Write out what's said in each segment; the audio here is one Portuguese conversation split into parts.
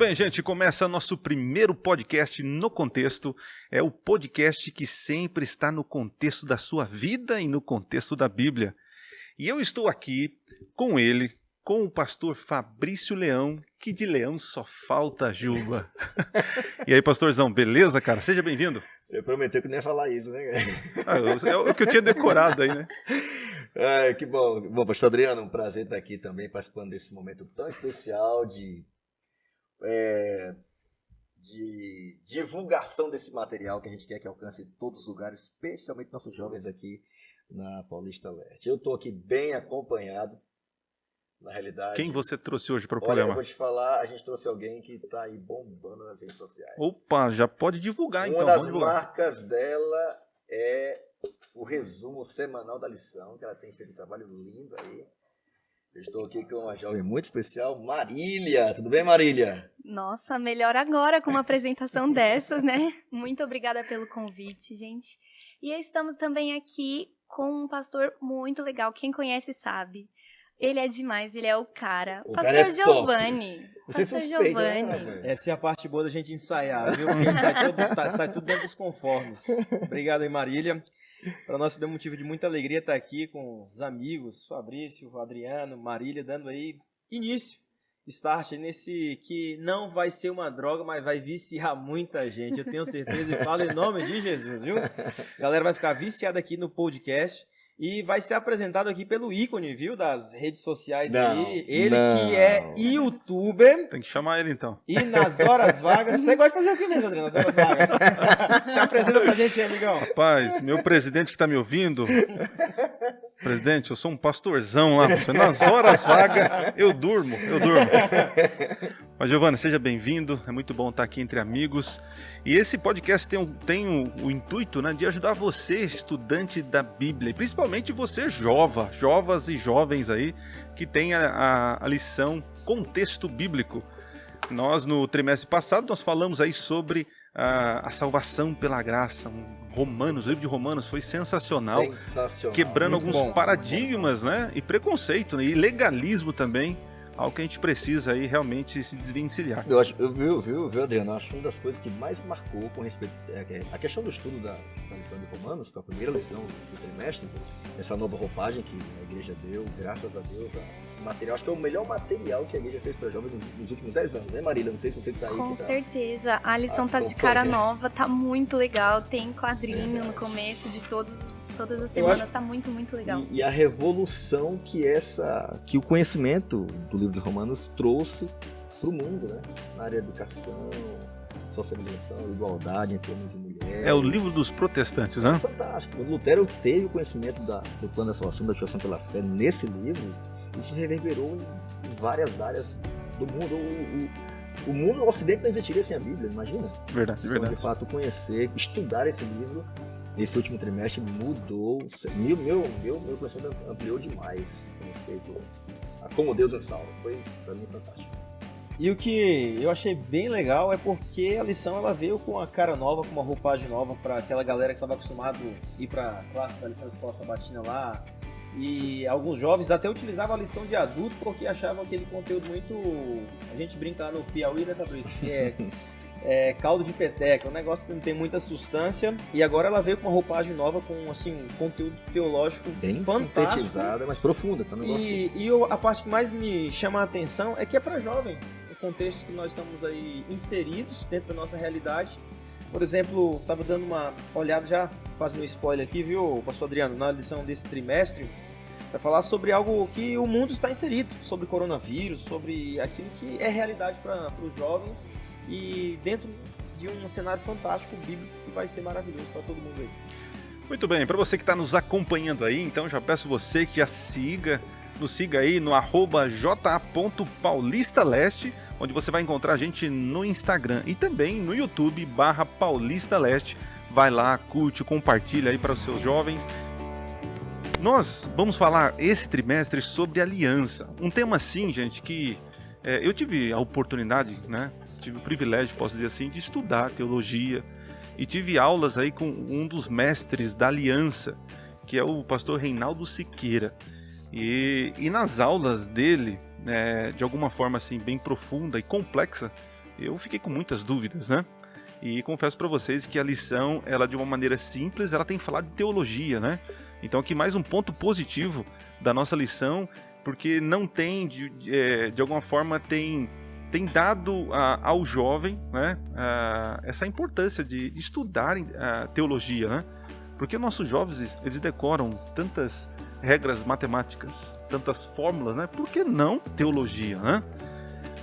bem, gente, começa nosso primeiro podcast no contexto. É o podcast que sempre está no contexto da sua vida e no contexto da Bíblia. E eu estou aqui com ele, com o pastor Fabrício Leão, que de leão só falta juba. E aí, pastorzão, beleza, cara? Seja bem-vindo. Você prometeu que não ia falar isso, né? É o que eu tinha decorado aí, né? Ai, que bom. Bom, pastor Adriano, um prazer estar aqui também participando desse momento tão especial de divulgação desse material que a gente quer que alcance todos os lugares, especialmente nossos jovens aqui na Paulista Leste. Eu estou aqui bem acompanhado, na realidade. Quem você trouxe hoje para o Olha, programa? eu vou te falar, a gente trouxe alguém que está aí bombando nas redes sociais. Opa, já pode divulgar então. Uma das marcas dela é o resumo semanal da lição, que ela tem feito um trabalho lindo aí. Eu estou aqui com uma jovem muito especial, Marília. Tudo bem, Marília? Nossa, melhor agora com uma apresentação dessas, né? Muito obrigada pelo convite, gente. E estamos também aqui com um pastor muito legal. Quem conhece sabe. Ele é demais, ele é o cara. O pastor cara é Giovanni. Você pastor suspeita, Giovanni. né? Essa é a parte boa da gente ensaiar, viu? Porque sai tudo dentro dos conformes. Obrigado aí, Marília. Para nós é um motivo de muita alegria estar aqui com os amigos, Fabrício, Adriano, Marília, dando aí início, start nesse que não vai ser uma droga, mas vai viciar muita gente. Eu tenho certeza e falo em nome de Jesus, viu? A galera vai ficar viciada aqui no podcast. E vai ser apresentado aqui pelo ícone, viu, das redes sociais aí. Ele que é youtuber. Tem que chamar ele então. E nas horas vagas... Você gosta de fazer o que mesmo, Adriano, nas horas vagas? Se apresenta pra gente aí, amigão. Rapaz, meu presidente que tá me ouvindo... Presidente, eu sou um pastorzão lá. Nas horas vagas, eu durmo. Mas, Giovanni, seja bem-vindo. É muito bom estar aqui entre amigos. E esse podcast tem o intuito, né, de ajudar você, estudante da Bíblia. E principalmente você, jovas e jovens aí, que tem a lição Contexto Bíblico. Nós, no trimestre passado, nós falamos aí sobre a salvação pela graça. O livro de Romanos foi sensacional. Quebrando muito alguns bom. paradigmas, né? E preconceito, né? E legalismo também. Algo que a gente precisa aí realmente se desvencilhar. Viu, Adriano? Eu acho que uma das coisas que mais marcou com respeito a questão do estudo da lição de Romanos, que é a primeira lição do trimestre, essa nova roupagem que a igreja deu, graças a Deus, material, acho que é o melhor material que a igreja fez para jovens nos últimos 10 anos, né, Marília? Não sei se você tá aí. Com certeza. A lição tá de cara nova, tá muito legal. Tem quadrinho no começo de todas as semanas, tá muito, muito legal. E a revolução que o conhecimento do livro de Romanos trouxe para o mundo, né? Na área de educação, socialização, igualdade entre homens e mulheres. É o livro dos protestantes, né? É fantástico. Quando Lutero teve o conhecimento do plano da salvação, da justificação pela fé nesse livro, isso reverberou em várias áreas do mundo. O mundo, o Ocidente não existiria sem a Bíblia, imagina? Verdade. Então, de fato, conhecer, estudar esse livro, nesse último trimestre mudou, meu conhecimento ampliou demais a respeito a como Deus nos salva. Foi, para mim, fantástico. E o que eu achei bem legal é porque a lição ela veio com a cara nova, com uma roupagem nova para aquela galera que estava acostumado a ir para a classe da lição da escola sabatina lá. E alguns jovens até utilizavam a lição de adulto porque achavam aquele conteúdo muito... A gente brinca lá no Piauí, né, Fabrício? Que é caldo de peteca, um negócio que não tem muita substância. E agora ela veio com uma roupagem nova, com assim, um conteúdo teológico bem fantástico. Sintetizada, mas profunda. Tá um negócio... A parte que mais me chama a atenção é que é para jovem. O contexto que nós estamos aí inseridos dentro da nossa realidade. Por exemplo, estava dando uma olhada, já fazendo um spoiler aqui, viu, pastor Adriano, na lição desse trimestre, vai falar sobre algo que o mundo está inserido, sobre coronavírus, sobre aquilo que é realidade para os jovens e dentro de um cenário fantástico bíblico que vai ser maravilhoso para todo mundo aí. Muito bem, para você que está nos acompanhando aí, então já peço você que nos siga aí no @ja.paulistaleste, onde você vai encontrar a gente no Instagram e também no YouTube /Paulista Leste. Vai lá, curte, compartilha aí para os seus jovens. Nós vamos falar esse trimestre sobre aliança. Um tema assim, gente, que eu tive a oportunidade, né? Tive o privilégio, posso dizer assim, de estudar teologia. E tive aulas aí com um dos mestres da aliança, que é o pastor Reinaldo Siqueira. E nas aulas dele, de alguma forma assim bem profunda e complexa, eu fiquei com muitas dúvidas, né? E confesso para vocês que a lição, ela de uma maneira simples, ela tem falado de teologia, né? Então aqui mais um ponto positivo da nossa lição, porque não tem, de alguma forma, tem dado ao jovem, né, essa importância de estudar teologia, né? Porque nossos jovens, eles decoram tantas regras matemáticas, tantas fórmulas, né? Por que não teologia, né?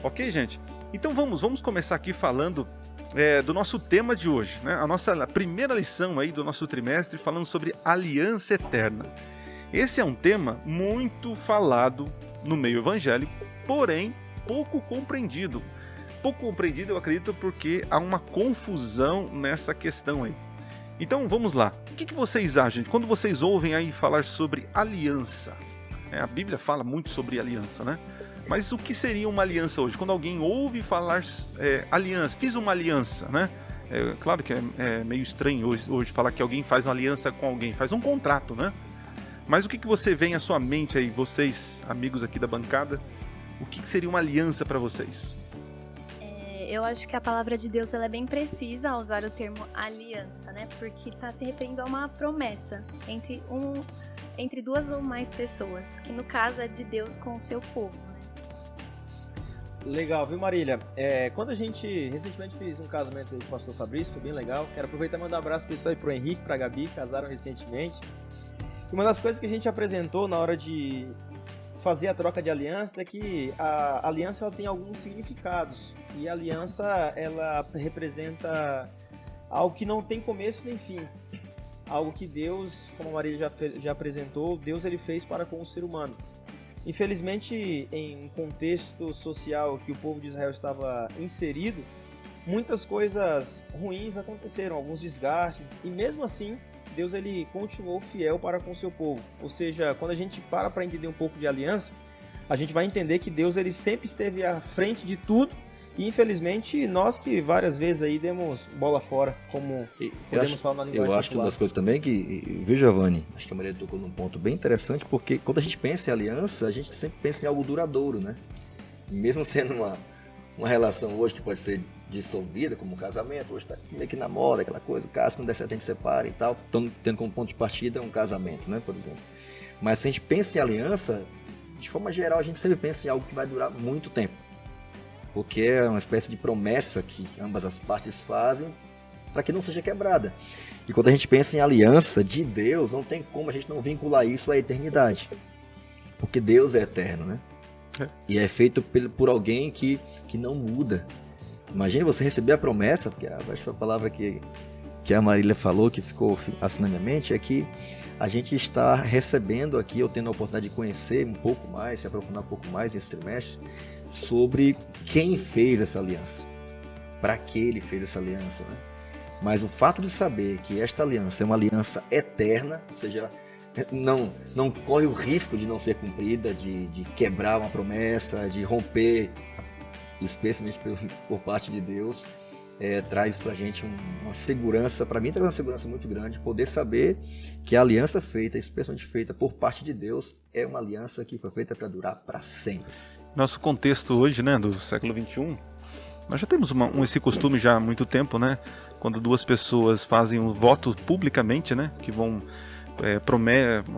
Ok, gente? Então vamos começar aqui falando do nosso tema de hoje, né? A primeira lição aí do nosso trimestre, falando sobre aliança eterna. Esse é um tema muito falado no meio evangélico, porém pouco compreendido. Pouco compreendido, eu acredito, porque há uma confusão nessa questão aí. Então vamos lá. O que vocês acham? Quando vocês ouvem aí falar sobre aliança, a Bíblia fala muito sobre aliança, né? Mas o que seria uma aliança hoje? Quando alguém ouve falar aliança, fiz uma aliança, né? Claro que é meio estranho hoje falar que alguém faz uma aliança com alguém, faz um contrato, né? Mas o que você vem à sua mente aí, vocês, amigos aqui da bancada, o que seria uma aliança para vocês? Eu acho que a palavra de Deus ela é bem precisa ao usar o termo aliança, né? Porque está se referindo a uma promessa entre duas ou mais pessoas, que no caso é de Deus com o seu povo. Legal, viu, Marília? Quando a gente recentemente fez um casamento aí com o pastor Fabrício, foi bem legal. Quero aproveitar e mandar um abraço pessoal aí pro Henrique, pra Gabi, casaram recentemente. E uma das coisas que a gente apresentou na hora de fazer a troca de aliança é que a aliança ela tem alguns significados. E a aliança, ela representa algo que não tem começo nem fim. Algo que Deus, como a Marília já apresentou, Deus ele fez para com o ser humano. Infelizmente, em um contexto social que o povo de Israel estava inserido, muitas coisas ruins aconteceram, alguns desgastes, e mesmo assim, Deus ele continuou fiel para com o seu povo. Ou seja, quando a gente para entender um pouco de aliança, a gente vai entender que Deus ele sempre esteve à frente de tudo, e infelizmente nós que várias vezes aí demos bola fora, como podemos falar na linguagem Eu acho que uma das coisas também que, viu, Giovanni, acho que a Maria tocou num ponto bem interessante, porque quando a gente pensa em aliança, a gente sempre pensa em algo duradouro, né? Mesmo sendo uma relação hoje que pode ser dissolvida, como um casamento, hoje está meio que na moda, aquela coisa, o caso não der certo a gente separa e tal, tendo como ponto de partida um casamento, né, por exemplo. Mas se a gente pensa em aliança, de forma geral a gente sempre pensa em algo que vai durar muito tempo. Porque é uma espécie de promessa que ambas as partes fazem para que não seja quebrada. E quando a gente pensa em aliança de Deus, não tem como a gente não vincular isso à eternidade. Porque Deus é eterno, né? E é feito por alguém que não muda. Imagine você receber a promessa, porque acho que a palavra que a Marília falou, que ficou assim na minha mente, é que a gente está recebendo aqui, ou tendo a oportunidade de conhecer um pouco mais, se aprofundar um pouco mais nesse trimestre, sobre quem fez essa aliança, para que ele fez essa aliança, né? Mas o fato de saber que esta aliança é uma aliança eterna, ou seja, não corre o risco de não ser cumprida, de quebrar uma promessa, de romper, especialmente por parte de Deus, traz pra gente uma segurança, para mim traz uma segurança muito grande, poder saber que a aliança feita, especialmente feita por parte de Deus, é uma aliança que foi feita para durar para sempre. Nosso contexto hoje, né, do século XXI, nós já temos esse costume já há muito tempo, né? Quando duas pessoas fazem um voto publicamente, né? Que vão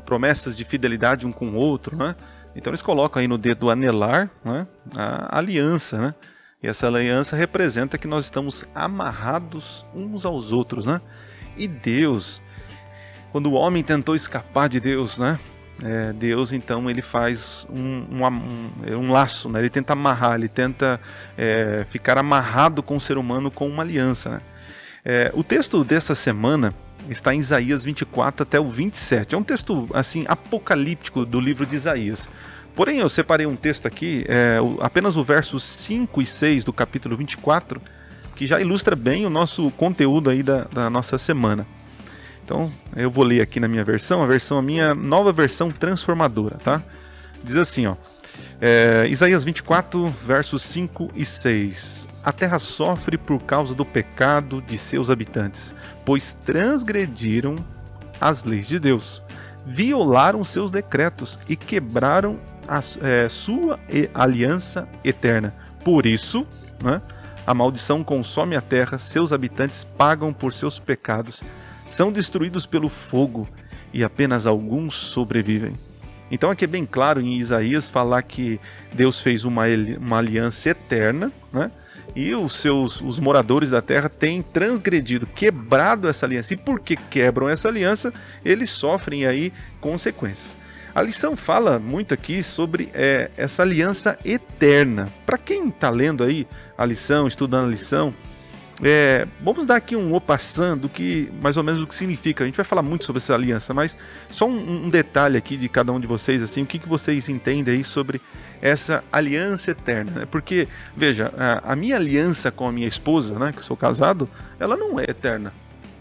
promessas de fidelidade um com o outro, né? Então eles colocam aí no dedo anelar, né, a aliança, né? E essa aliança representa que nós estamos amarrados uns aos outros, né? E Deus, quando o homem tentou escapar de Deus, né? Deus então ele faz um laço, né? Ele tenta amarrar, ele tenta ficar amarrado com o ser humano com uma aliança, né? O texto dessa semana está em Isaías 24 até o 27. É um texto assim apocalíptico do livro de Isaías. Porém, eu separei um texto aqui, apenas o versos 5 e 6 do capítulo 24, que já ilustra bem o nosso conteúdo aí da nossa semana. Então, eu vou ler aqui na minha versão, a minha nova versão transformadora, tá? Diz assim, ó, Isaías 24, versos 5 e 6. A terra sofre por causa do pecado de seus habitantes, pois transgrediram as leis de Deus, violaram seus decretos e quebraram sua aliança eterna. Por isso, né, A maldição consome a terra, seus habitantes pagam por seus pecados, são destruídos pelo fogo e apenas alguns sobrevivem. Então aqui é bem claro em Isaías falar que Deus fez uma aliança eterna, né? E os moradores da terra têm transgredido, quebrado essa aliança. E porque quebram essa aliança, eles sofrem aí consequências. A lição fala muito aqui sobre essa aliança eterna. Para quem está lendo aí a lição, estudando a lição, vamos dar aqui um passando do que mais ou menos do que significa. A gente vai falar muito sobre essa aliança, mas só um detalhe aqui de cada um de vocês, assim, o que vocês entendem aí sobre essa aliança eterna, né? Porque, veja, a minha aliança com a minha esposa, né, que eu sou casado, ela não é eterna,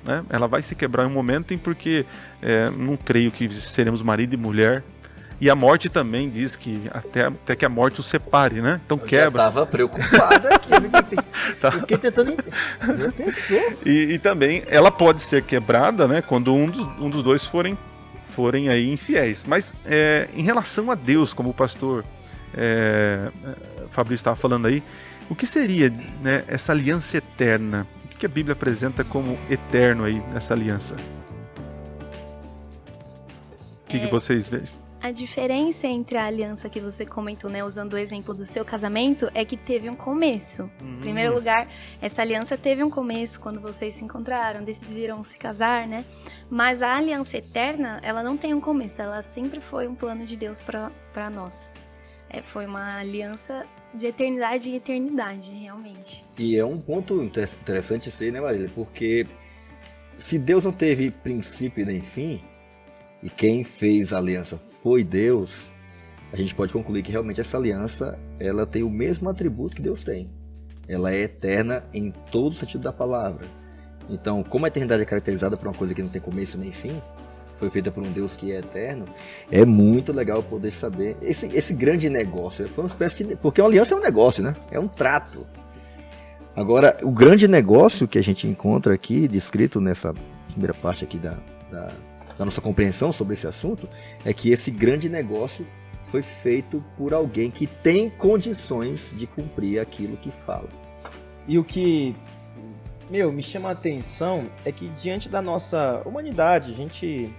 né? Ela vai se quebrar em um momento porque não creio que seremos marido e mulher. E a morte também diz que até que a morte os separe, né? Então quebra. Eu tava preocupado aqui, eu fiquei tentando entender. Eu pensou. E também ela pode ser quebrada, né? Quando um dos dois forem aí infiéis. Mas em relação a Deus, como o pastor Fabrício estava falando aí, o que seria, né, essa aliança eterna? O que a Bíblia apresenta como eterno aí nessa aliança? O que vocês veem? A diferença entre a aliança que você comentou, né, usando o exemplo do seu casamento, é que teve um começo. Em primeiro lugar, essa aliança teve um começo quando vocês se encontraram, decidiram se casar, né? Mas a aliança eterna, ela não tem um começo, ela sempre foi um plano de Deus para nós. Foi uma aliança de eternidade em eternidade, realmente. E é um ponto interessante isso aí, né, Marília? Porque se Deus não teve princípio nem fim, e quem fez a aliança foi Deus, a gente pode concluir que realmente essa aliança, ela tem o mesmo atributo que Deus tem. Ela é eterna em todo o sentido da palavra. Então, como a eternidade é caracterizada por uma coisa que não tem começo nem fim, foi feita por um Deus que é eterno, é muito legal poder saber esse grande negócio. Foi uma espécie de... Porque uma aliança é um negócio, né? É um trato. Agora, o grande negócio que a gente encontra aqui, descrito nessa primeira parte aqui da nossa compreensão sobre esse assunto, é que esse grande negócio foi feito por alguém que tem condições de cumprir aquilo que fala. E o que me chama a atenção é que diante da nossa humanidade,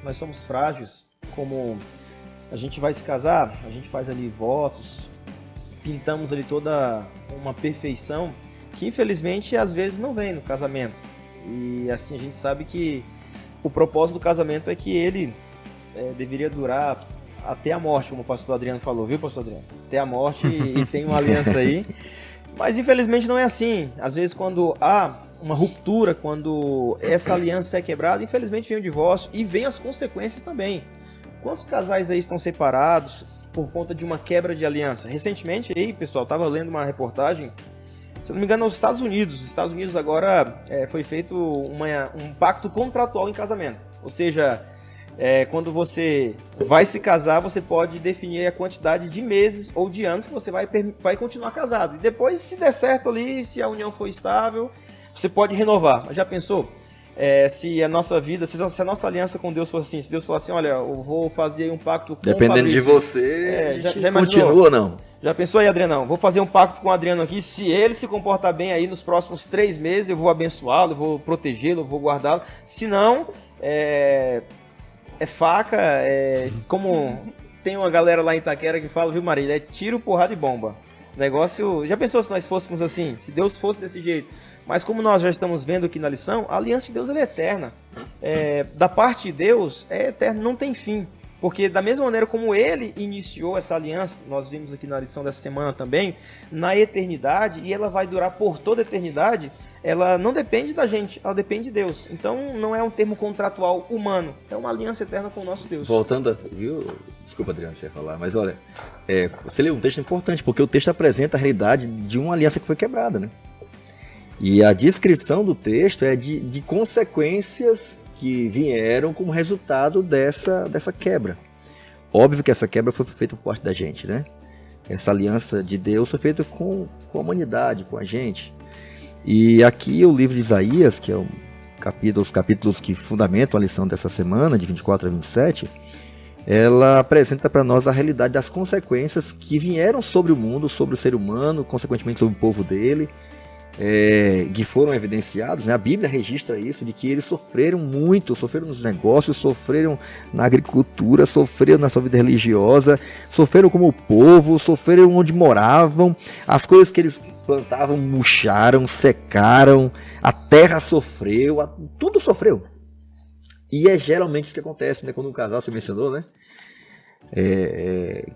nós somos frágeis, como a gente vai se casar, a gente faz ali votos, pintamos ali toda uma perfeição que infelizmente às vezes não vem no casamento. E assim a gente sabe que o propósito do casamento é que ele deveria durar até a morte, como o pastor Adriano falou, viu, pastor Adriano? Até a morte e tem uma aliança aí. Mas infelizmente não é assim. Às vezes quando há uma ruptura, quando essa aliança é quebrada, infelizmente vem o divórcio e vem as consequências também. Quantos casais aí estão separados por conta de uma quebra de aliança? Recentemente aí, pessoal, estava lendo uma reportagem, se eu não me engano, nos Estados Unidos. Nos Estados Unidos agora foi feito um pacto contratual em casamento. Ou seja, quando você vai se casar, você pode definir a quantidade de meses ou de anos que você vai continuar casado. E depois, se der certo ali, se a união for estável, você pode renovar. Mas já pensou? Se a nossa vida, se a nossa aliança com Deus for assim, se Deus for assim, olha, eu vou fazer um pacto com dependendo Fabrício, de você, já continua ou não? Já pensou aí, Adriano? Vou fazer um pacto com o Adriano aqui. Se ele se comportar bem aí nos próximos 3 meses, eu vou abençoá-lo, eu vou protegê-lo, eu vou guardá-lo. Se não, é faca, como tem uma galera lá em Itaquera que fala, viu, Marília? É tiro, porrada e bomba. Negócio. Já pensou se nós fôssemos assim? Se Deus fosse desse jeito? Mas como nós já estamos vendo aqui na lição, a aliança de Deus ela é eterna. Da parte de Deus, é eterno, não tem fim. Porque da mesma maneira como ele iniciou essa aliança, nós vimos aqui na lição dessa semana também, na eternidade, e ela vai durar por toda a eternidade, ela não depende da gente, ela depende de Deus. Então não é um termo contratual humano, é uma aliança eterna com o nosso Deus. Voltando, viu? Desculpa, Adriano, você ia falar, mas olha, você leu um texto importante, porque o texto apresenta a realidade de uma aliança que foi quebrada, né? E a descrição do texto é de consequências que vieram como resultado dessa quebra. Óbvio que essa quebra foi feita por parte da gente, né? Essa aliança de Deus foi feita com a humanidade, com a gente. E aqui o livro de Isaías, que é os capítulos que fundamentam a lição dessa semana, de 24 a 27, ela apresenta para nós a realidade das consequências que vieram sobre o mundo, sobre o ser humano, consequentemente sobre o povo dele, que foram evidenciados, né? A Bíblia registra isso, de que eles sofreram muito, sofreram nos negócios, sofreram na agricultura, sofreram na sua vida religiosa, sofreram como povo, sofreram onde moravam, as coisas que eles plantavam murcharam, secaram, a terra sofreu, tudo sofreu. E é geralmente isso que acontece, né? Quando um casal, você mencionou, né?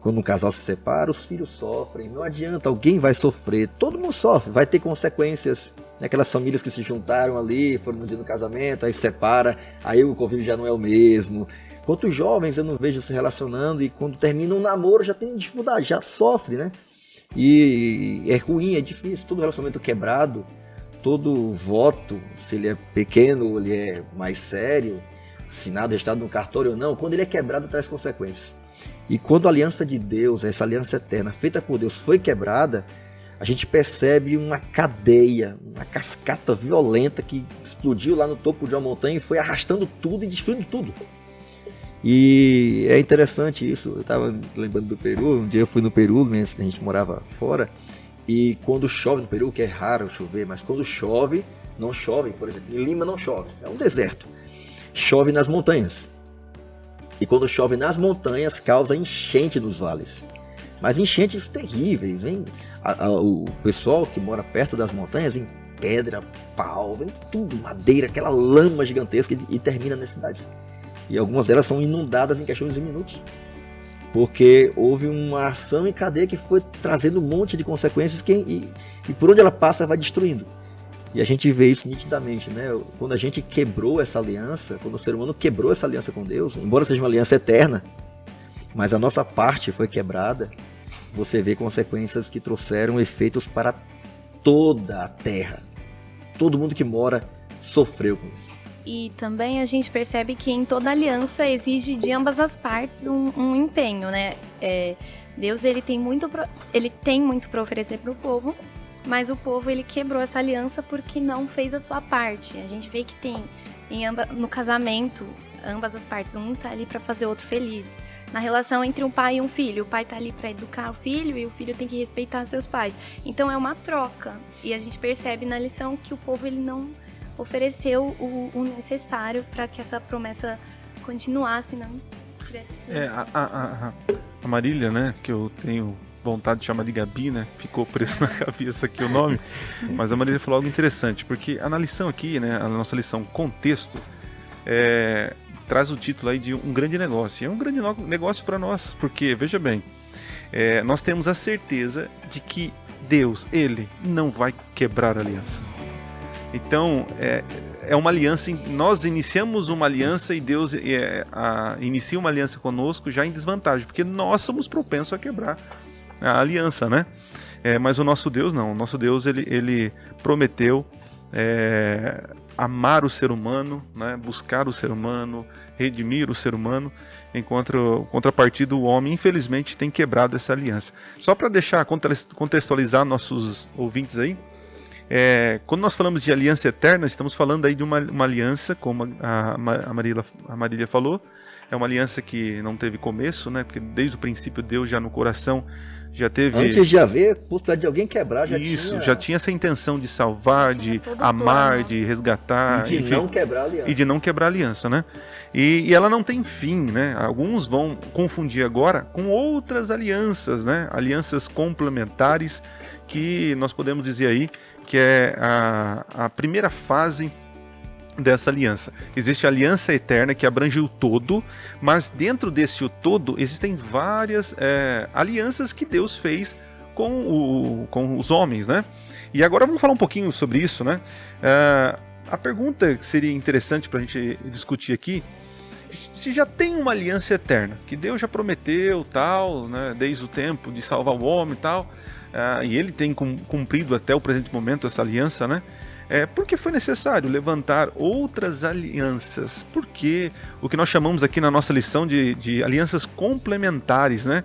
Quando um casal se separa, os filhos sofrem, não adianta, alguém vai sofrer, todo mundo sofre, vai ter consequências. Aquelas famílias que se juntaram ali, foram no dia do casamento, aí separa, aí o convívio já não é o mesmo. Quantos jovens eu não vejo se relacionando e quando termina um namoro já tem dificuldade, já sofre, né? E é ruim, é difícil, todo relacionamento quebrado, todo voto, se ele é pequeno ou ele é mais sério, assinado, registrado no cartório ou não, quando ele é quebrado traz consequências. E quando a aliança de Deus, essa aliança eterna feita por Deus foi quebrada, a gente percebe uma cadeia, uma cascata violenta que explodiu lá no topo de uma montanha e foi arrastando tudo e destruindo tudo. E é interessante isso, eu estava lembrando do Peru, um dia eu fui no Peru, a gente morava fora, e quando chove no Peru, que é raro chover, mas quando chove, não chove, por exemplo, em Lima não chove, é um deserto, chove nas montanhas. E quando chove nas montanhas, causa enchente nos vales. Mas enchentes terríveis. Vem o pessoal que mora perto das montanhas, em pedra, pau, vem tudo, madeira, aquela lama gigantesca e termina nas cidades. E algumas delas são inundadas em questões de minutos. Porque houve uma ação em cadeia que foi trazendo um monte de consequências e por onde ela passa vai destruindo. E a gente vê isso nitidamente, né? Quando a gente quebrou essa aliança, quando o ser humano quebrou essa aliança com Deus, embora seja uma aliança eterna, mas a nossa parte foi quebrada, você vê consequências que trouxeram efeitos para toda a terra. Todo mundo que mora sofreu com isso. E também a gente percebe que em toda aliança exige de ambas as partes um empenho, né? Deus ele tem muito para oferecer para o povo, mas o povo ele quebrou essa aliança porque não fez a sua parte. A gente vê que tem no casamento ambas as partes, um tá ali para fazer o outro feliz. Na relação entre um pai e um filho, o pai tá ali para educar o filho e o filho tem que respeitar seus pais. Então é uma troca. E a gente percebe na lição que o povo ele não ofereceu o necessário para que essa promessa continuasse, não tivesse sido. A Marília, né, que eu tenho vontade de chamar de Gabi, né, ficou preso na cabeça aqui o nome, mas a Marília falou algo interessante, porque na lição aqui, né, a nossa lição Contexto, traz o título aí de um grande negócio. E é um grande negócio para nós, porque, veja bem, nós temos a certeza de que Deus, Ele, não vai quebrar a aliança. Então, é uma aliança, nós iniciamos uma aliança e Deus inicia uma aliança conosco já em desvantagem, porque nós somos propensos a quebrar a aliança, né? Mas o nosso Deus não, o nosso Deus ele prometeu amar o ser humano, né? Buscar o ser humano, redimir o ser humano, enquanto contrapartida o homem infelizmente tem quebrado essa aliança. Só para contextualizar nossos ouvintes aí, quando nós falamos de aliança eterna, estamos falando aí de uma aliança, como a Marília falou, é uma aliança que não teve começo, né? Porque desde o princípio Deus já no coração já teve... Antes de haver possibilidade de alguém quebrar, já tinha essa intenção de salvar, de amar, de resgatar, e de não quebrar a aliança. E de não quebrar a aliança, né? E ela não tem fim, né? Alguns vão confundir agora com outras alianças, né? Alianças complementares, que nós podemos dizer aí que é a primeira fase dessa aliança. Existe a aliança eterna que abrange o todo, mas dentro desse todo existem várias alianças que Deus fez com os homens, né? E agora vamos falar um pouquinho sobre isso, né? A pergunta que seria interessante para a gente discutir aqui, se já tem uma aliança eterna, que Deus já prometeu, tal, né, desde o tempo de salvar o homem e tal, e ele tem cumprido até o presente momento essa aliança, né? Por que foi necessário levantar outras alianças? Porque o que nós chamamos aqui na nossa lição de alianças complementares, né?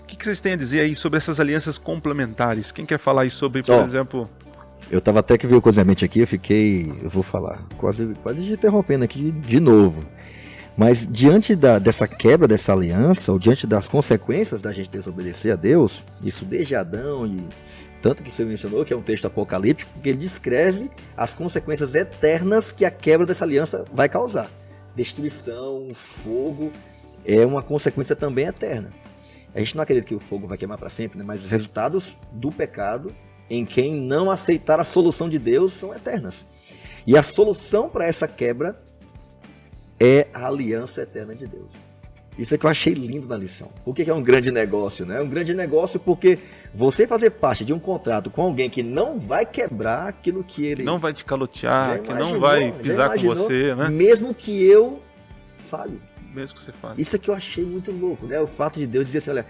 O que vocês têm a dizer aí sobre essas alianças complementares? Quem quer falar aí sobre, por exemplo... Eu tava até que veio coisa na mente aqui, eu vou falar, quase te interrompendo aqui de novo. Mas diante dessa quebra dessa aliança, ou diante das consequências da gente desobedecer a Deus, isso desde Adão tanto que você mencionou, que é um texto apocalíptico, porque ele descreve as consequências eternas que a quebra dessa aliança vai causar. Destruição, fogo, é uma consequência também eterna. A gente não acredita que o fogo vai queimar para sempre, né? Mas os resultados do pecado em quem não aceitar a solução de Deus são eternas. E a solução para essa quebra é a aliança eterna de Deus. Isso é que eu achei lindo na lição. Por que é um grande negócio, né? É um grande negócio porque você fazer parte de um contrato com alguém que não vai quebrar aquilo que ele... Não vai te calotear, que não vai pisar com você, né? Mesmo que eu fale. Mesmo que você fale. Isso é que eu achei muito louco, né? O fato de Deus dizer assim, olha,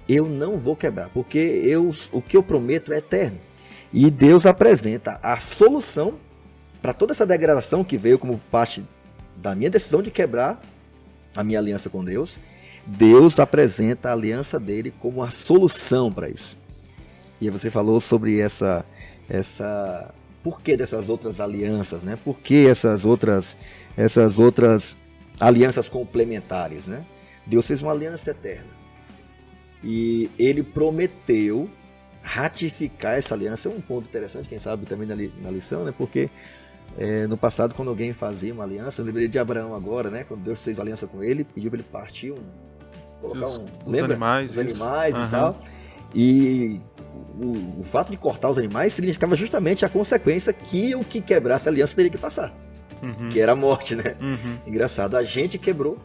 eu não vou quebrar, porque o que eu prometo é eterno. E Deus apresenta a solução para toda essa degradação que veio como parte da minha decisão de quebrar a minha aliança com Deus. Deus apresenta a aliança dele como a solução para isso. E aí você falou sobre essa por que dessas outras alianças, né? Por que essas outras alianças complementares, né? Deus fez uma aliança eterna. E ele prometeu ratificar essa aliança. É um ponto interessante, quem sabe também na lição, né? Porque no passado, quando alguém fazia uma aliança, eu lembrei de Abraão agora, né? Quando Deus fez aliança com ele, pediu para ele partir colocar os animais e tal. E o fato de cortar os animais significava justamente a consequência que o que quebrasse a aliança teria que passar. Que era a morte, né? Engraçado, a gente quebrou,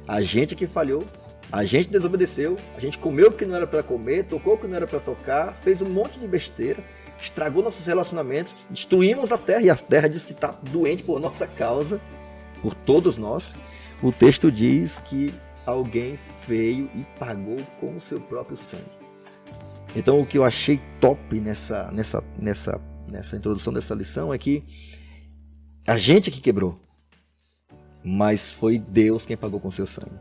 a gente que falhou, a gente desobedeceu, a gente comeu o que não era para comer, tocou o que não era para tocar, fez um monte de besteira, estragou nossos relacionamentos, destruímos a terra, e a terra diz que está doente por nossa causa, por todos nós. O texto diz que alguém veio e pagou com o seu próprio sangue. Então o que eu achei top nessa introdução dessa lição é que a gente que quebrou, mas foi Deus quem pagou com seu sangue.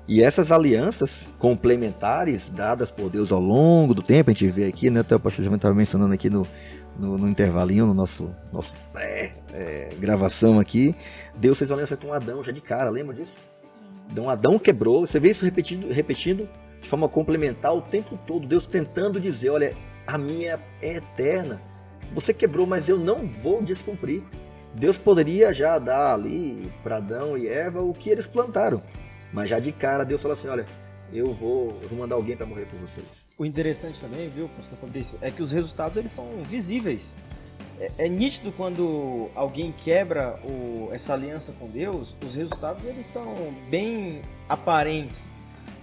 E essas alianças complementares dadas por Deus ao longo do tempo, a gente vê aqui, né, até o pastor Giovanni estava mencionando aqui no intervalinho, no nosso pré-gravação aqui, Deus fez aliança com Adão já de cara, lembra disso? Então Adão quebrou, você vê isso repetindo de forma complementar o tempo todo, Deus tentando dizer, olha, a minha é eterna, você quebrou, mas eu não vou descumprir. Deus poderia já dar ali para Adão e Eva o que eles plantaram. Mas já de cara Deus falou assim, olha, eu vou mandar alguém para morrer por vocês. O interessante também, viu, pastor Fabrício, é que os resultados eles são visíveis. É nítido quando alguém quebra essa aliança com Deus, os resultados eles são bem aparentes.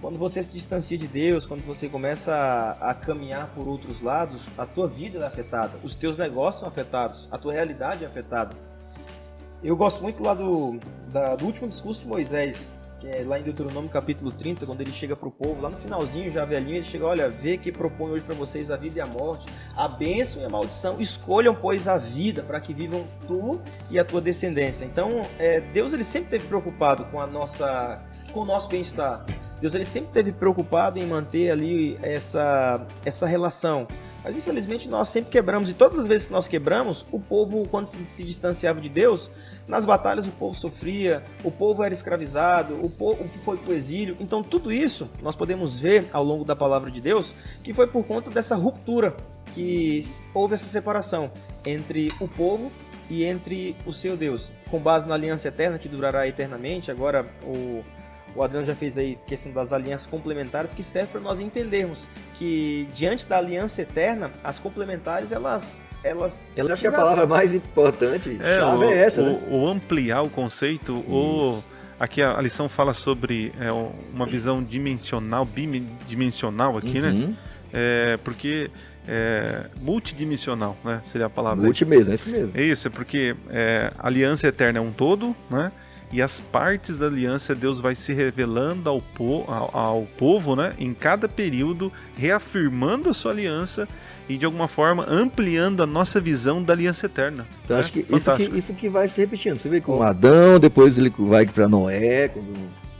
Quando você se distancia de Deus, quando você começa a caminhar por outros lados, a tua vida é afetada, os teus negócios são afetados, a tua realidade é afetada. Eu gosto muito lá do último discurso de Moisés, que é lá em Deuteronômio capítulo 30, quando ele chega para o povo, lá no finalzinho, já velhinho, ele chega, olha, vê que propõe hoje para vocês a vida e a morte, a bênção e a maldição, escolham, pois, a vida, para que vivam tu e a tua descendência. Então, Deus ele sempre esteve preocupado com o nosso bem-estar. Deus ele sempre esteve preocupado em manter ali essa relação. Mas infelizmente nós sempre quebramos, e todas as vezes que nós quebramos, o povo, quando se distanciava de Deus, nas batalhas o povo sofria, o povo era escravizado, o povo foi para o exílio. Então tudo isso nós podemos ver ao longo da palavra de Deus, que foi por conta dessa ruptura, que houve essa separação entre o povo e entre o seu Deus, com base na aliança eterna que durará eternamente. Agora o Adriano já fez aí questão das alianças complementares, que serve para nós entendermos que diante da aliança eterna, as complementares elas eu acho que a palavra mais importante chave é essa, né? O ampliar o conceito, aqui a lição fala sobre uma visão bidimensional aqui, né? Porque multidimensional, né? Seria a palavra. Multi mesmo, é isso mesmo. É isso, é porque a aliança eterna é um todo, né? E as partes da aliança, Deus vai se revelando ao povo, né, em cada período, reafirmando a sua aliança e, de alguma forma, ampliando a nossa visão da aliança eterna. Então, acho que isso que vai se repetindo. Você vê com Adão, depois ele vai para Noé, quando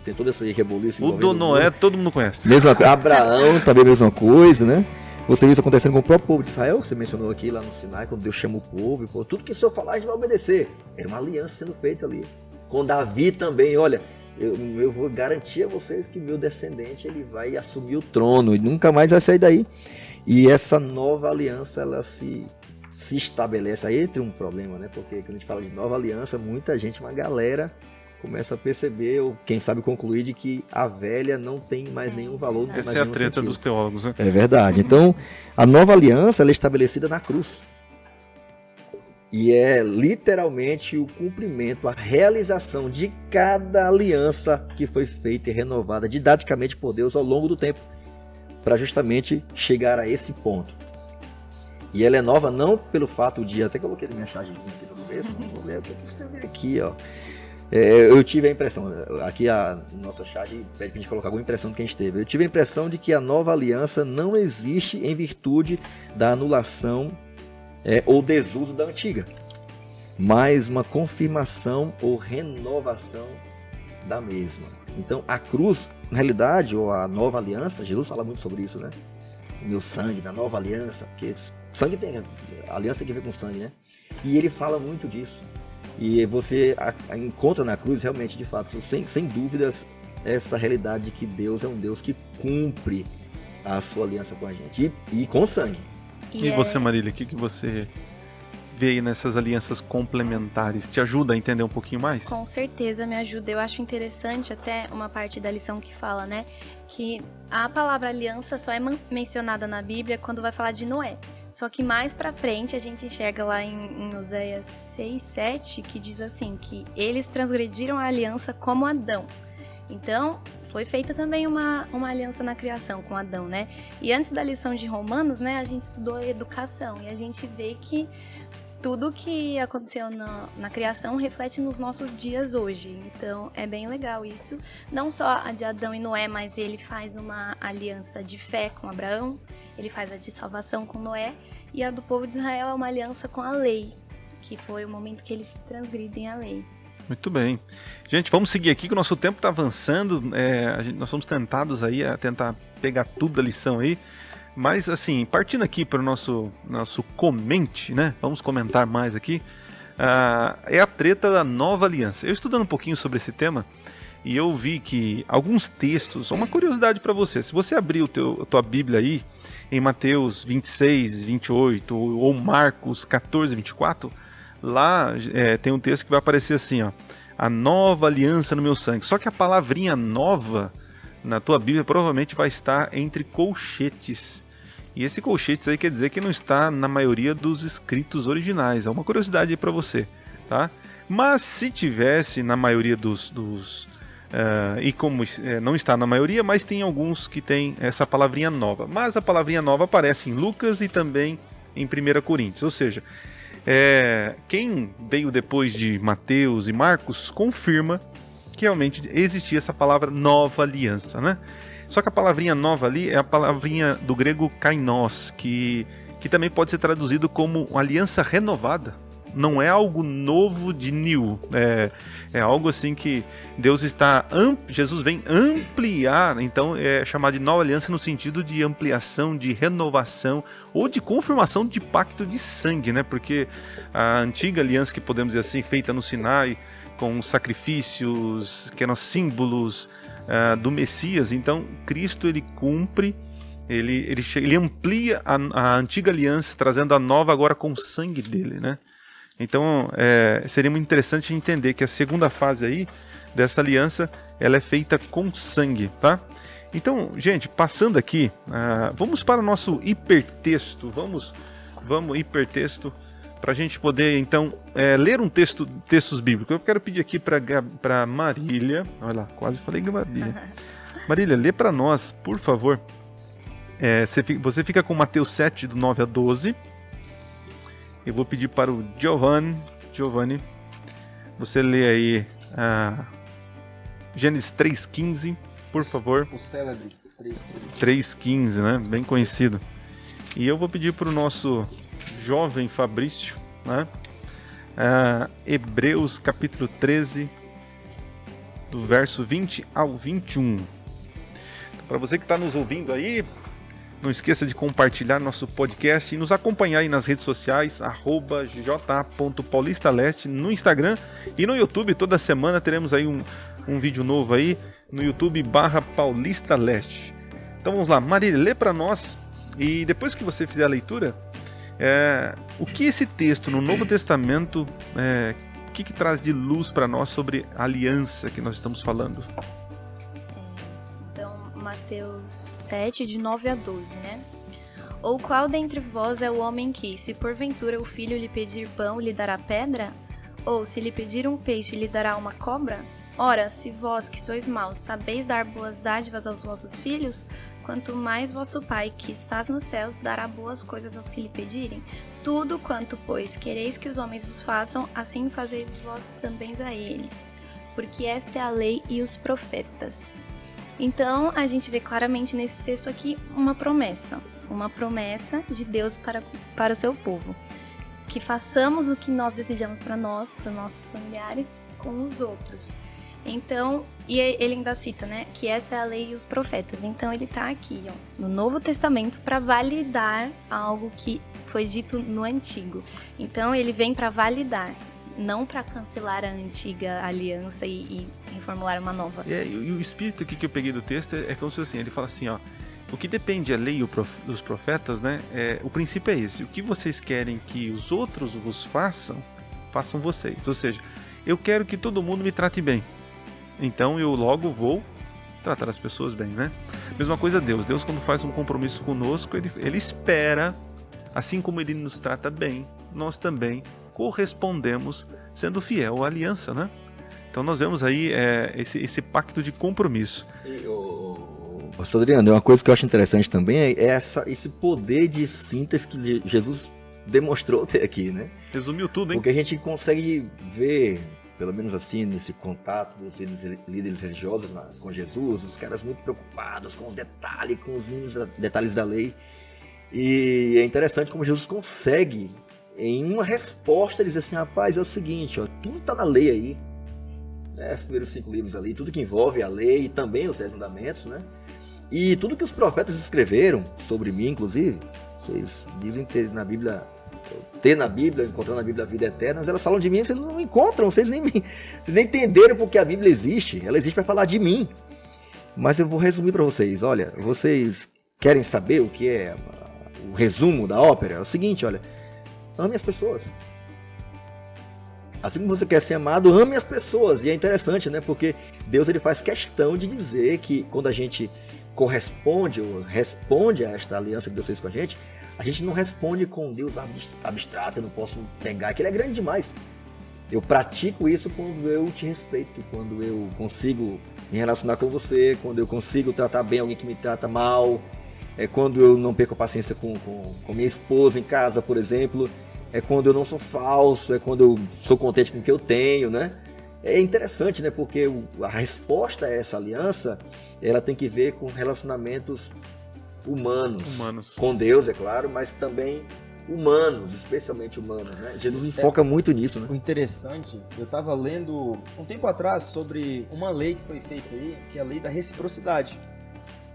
tem toda essa rebuliço. O do Noé, todo mundo conhece. Abraão, também a mesma coisa, né? Você viu isso acontecendo com o próprio povo de Israel, que você mencionou aqui lá no Sinai, quando Deus chama o povo, e tudo que o Senhor falar, a gente vai obedecer. Era uma aliança sendo feita ali. Com Davi também, olha, eu vou garantir a vocês que meu descendente ele vai assumir o trono e nunca mais vai sair daí. E essa nova aliança, ela se estabelece. Aí entra um problema, né? Porque quando a gente fala de nova aliança, muita gente, uma galera, começa a perceber, ou quem sabe concluir, de que a velha não tem mais nenhum valor. Essa é a treta dos teólogos, né? É verdade. Então, a nova aliança, ela é estabelecida na cruz. E é literalmente o cumprimento, a realização de cada aliança que foi feita e renovada didaticamente por Deus ao longo do tempo, para justamente chegar a esse ponto. E ela é nova não pelo fato de... Até coloquei minha chargezinha aqui no começo, vou ler o que eu escrevi aqui, ó. Eu tive a impressão, aqui a nossa charge pede pra gente colocar alguma impressão do que a gente teve. Eu tive a impressão de que a nova aliança não existe em virtude da anulação ou desuso da antiga, mas uma confirmação ou renovação da mesma. Então a cruz, na realidade, ou a nova aliança, Jesus fala muito sobre isso, né? Meu sangue, da nova aliança, porque sangue a aliança tem que ver com sangue, né? E ele fala muito disso. E você encontra na cruz realmente, de fato, sem dúvidas, essa realidade de que Deus é um Deus que cumpre a sua aliança com a gente e com sangue. E você, Marília, o que você vê aí nessas alianças complementares? Te ajuda a entender um pouquinho mais? Com certeza me ajuda. Eu acho interessante até uma parte da lição que fala, né? Que a palavra aliança só é mencionada na Bíblia quando vai falar de Noé. Só que mais pra frente a gente enxerga lá em Oséias 6:7 que diz assim, que eles transgrediram a aliança como Adão. Então, foi feita também uma aliança na criação com Adão, né? E antes da lição de Romanos, né, a gente estudou educação e a gente vê que tudo que aconteceu na criação reflete nos nossos dias hoje. Então, é bem legal isso. Não só a de Adão e Noé, mas ele faz uma aliança de fé com Abraão, ele faz a de salvação com Noé, e a do povo de Israel é uma aliança com a lei, que foi o momento que eles transgridem a lei. Muito bem. Gente, vamos seguir aqui que o nosso tempo está avançando. Nós somos tentados aí a tentar pegar tudo da lição aí. Mas, assim, partindo aqui para o nosso comente, né? Vamos comentar mais aqui. É a treta da nova aliança. Eu estudando um pouquinho sobre esse tema, e eu vi que alguns textos... Uma curiosidade para você. Se você abrir a tua Bíblia aí, em Mateus 26, 28, ou Marcos 14, 24... Lá tem um texto que vai aparecer assim, ó, a nova aliança no meu sangue. Só que a palavrinha nova na tua Bíblia provavelmente vai estar entre colchetes. E esse colchetes aí quer dizer que não está na maioria dos escritos originais. É uma curiosidade aí para você, tá? Mas se tivesse na maioria e como não está na maioria, mas tem alguns que tem essa palavrinha nova. Mas a palavrinha nova aparece em Lucas e também em 1 Coríntios, ou seja... quem veio depois de Mateus e Marcos confirma que realmente existia essa palavra nova aliança, né? Só que a palavrinha nova ali é a palavrinha do grego kainos, que também pode ser traduzido como aliança renovada. Não é algo novo de new, é algo assim que Deus Jesus vem ampliar, então é chamado de nova aliança no sentido de ampliação, de renovação ou de confirmação de pacto de sangue, né? Porque a antiga aliança, que podemos dizer assim, feita no Sinai, com sacrifícios, que eram símbolos do Messias, então Cristo ele cumpre, ele amplia a antiga aliança, trazendo a nova agora com o sangue dele, né? Então, seria muito interessante entender que a segunda fase aí dessa aliança, ela é feita com sangue, tá? Então, gente, passando aqui, vamos para o nosso hipertexto, vamos hipertexto, para a gente poder, então, ler textos bíblicos. Eu quero pedir aqui para Marília, olha lá, quase falei Marília. Marília, lê para nós, por favor. Você fica com Mateus 7, do 9 a 12. Eu vou pedir para o Giovanni, você lê aí Gênesis 3,15, por favor. O célebre 3,15, né? Bem conhecido. E eu vou pedir para o nosso jovem Fabrício, né? Hebreus capítulo 13, do verso 20 ao 21. Então, para você que está nos ouvindo aí, não esqueça de compartilhar nosso podcast e nos acompanhar aí nas redes sociais, @j.paulistaleste no Instagram e no YouTube. Toda semana teremos aí um vídeo novo aí no YouTube /Paulista Leste. Então vamos lá, Marília, lê para nós e depois que você fizer a leitura, o que esse texto no Novo Testamento, o que traz de luz para nós sobre a aliança que nós estamos falando? Então, Mateus 7, de 9 a 12, né? Ou qual dentre vós é o homem que, se porventura o filho lhe pedir pão, lhe dará pedra? Ou se lhe pedir um peixe, lhe dará uma cobra? Ora, se vós que sois maus sabeis dar boas dádivas aos vossos filhos, quanto mais vosso Pai, que estás nos céus, dará boas coisas aos que lhe pedirem. Tudo quanto, pois, quereis que os homens vos façam, assim fazei vós também a eles. Porque esta é a lei e os profetas. Então, a gente vê claramente nesse texto aqui uma promessa de Deus para o seu povo. Que façamos o que nós desejamos para nós, para nossos familiares, com os outros. Então, e ele ainda cita, né, que essa é a lei e os profetas. Então, ele está aqui, ó, no Novo Testamento, para validar algo que foi dito no Antigo. Então, ele vem para validar, não para cancelar a antiga aliança e formular uma nova. E o espírito aqui que eu peguei do texto é como se assim, ele fala assim, ó, o que depende da lei dos profetas, né, o princípio é esse, o que vocês querem que os outros vos façam, façam vocês. Ou seja, eu quero que todo mundo me trate bem. Então eu logo vou tratar as pessoas bem, né? Mesma coisa Deus. Deus, quando faz um compromisso conosco, ele espera, assim como ele nos trata bem, nós também correspondemos sendo fiel à aliança, né? Então nós vemos aí esse pacto de compromisso. Pastor Adriano, uma coisa que eu acho interessante também é esse poder de síntese que Jesus demonstrou ter aqui, né? Resumiu tudo, hein? Porque a gente consegue ver, pelo menos assim, nesse contato dos líderes religiosos com Jesus, os caras muito preocupados com os detalhes, com os mínimos detalhes da lei. E é interessante como Jesus consegue, em uma resposta, dizer assim, rapaz, é o seguinte, ó, tudo está na lei aí, né, os primeiros 5 livros ali, tudo que envolve a lei e também os 10 mandamentos, né? E tudo que os profetas escreveram sobre mim, inclusive, vocês dizem ter na Bíblia, encontrar na Bíblia a vida eterna, mas elas falam de mim, vocês não encontram, vocês nem entenderam porque a Bíblia existe. Ela existe para falar de mim. Mas eu vou resumir para vocês. Olha, vocês querem saber o que é o resumo da ópera? É o seguinte, olha, ame as pessoas. Assim como você quer ser amado, ame as pessoas. E é interessante, né? Porque Deus ele faz questão de dizer que quando a gente corresponde ou responde a esta aliança que Deus fez com a gente não responde com Deus abstrato, eu não posso pegar, que ele é grande demais. Eu pratico isso quando eu te respeito, quando eu consigo me relacionar com você, quando eu consigo tratar bem alguém que me trata mal, quando eu não perco a paciência com minha esposa em casa, por exemplo, é quando eu não sou falso, é quando eu sou contente com o que eu tenho, né? É interessante, né? Porque a resposta a essa aliança, ela tem que ver com relacionamentos humanos. Com Deus, é claro, mas também humanos, especialmente humanos, né? Jesus enfoca muito nisso, né? O interessante, eu estava lendo um tempo atrás sobre uma lei que foi feita aí, que é a lei da reciprocidade.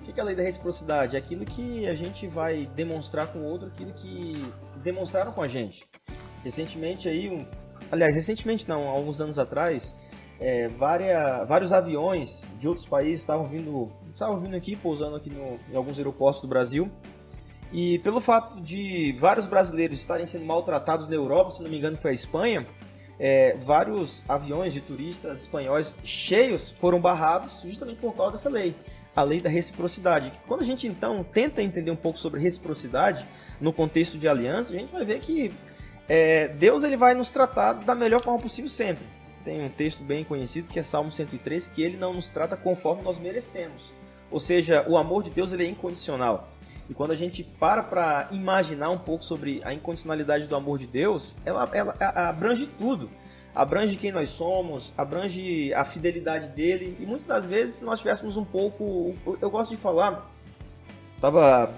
O que é a lei da reciprocidade? É aquilo que a gente vai demonstrar com o outro, aquilo que demonstraram com a gente. Recentemente aí, recentemente não, há alguns anos atrás, vários aviões de outros países estavam vindo aqui, pousando aqui em alguns aeroportos do Brasil. E pelo fato de vários brasileiros estarem sendo maltratados na Europa, se não me engano foi a Espanha, vários aviões de turistas espanhóis cheios foram barrados justamente por causa dessa lei, a lei da reciprocidade. Quando a gente então tenta entender um pouco sobre reciprocidade no contexto de aliança, a gente vai ver que Deus ele vai nos tratar da melhor forma possível sempre. Tem um texto bem conhecido que é Salmo 103, que ele não nos trata conforme nós merecemos. Ou seja, o amor de Deus ele é incondicional. E quando a gente para imaginar um pouco sobre a incondicionalidade do amor de Deus, ela abrange tudo. Abrange quem nós somos, abrange a fidelidade dele. E muitas das vezes, se nós tivéssemos um pouco... Eu gosto de falar... Estava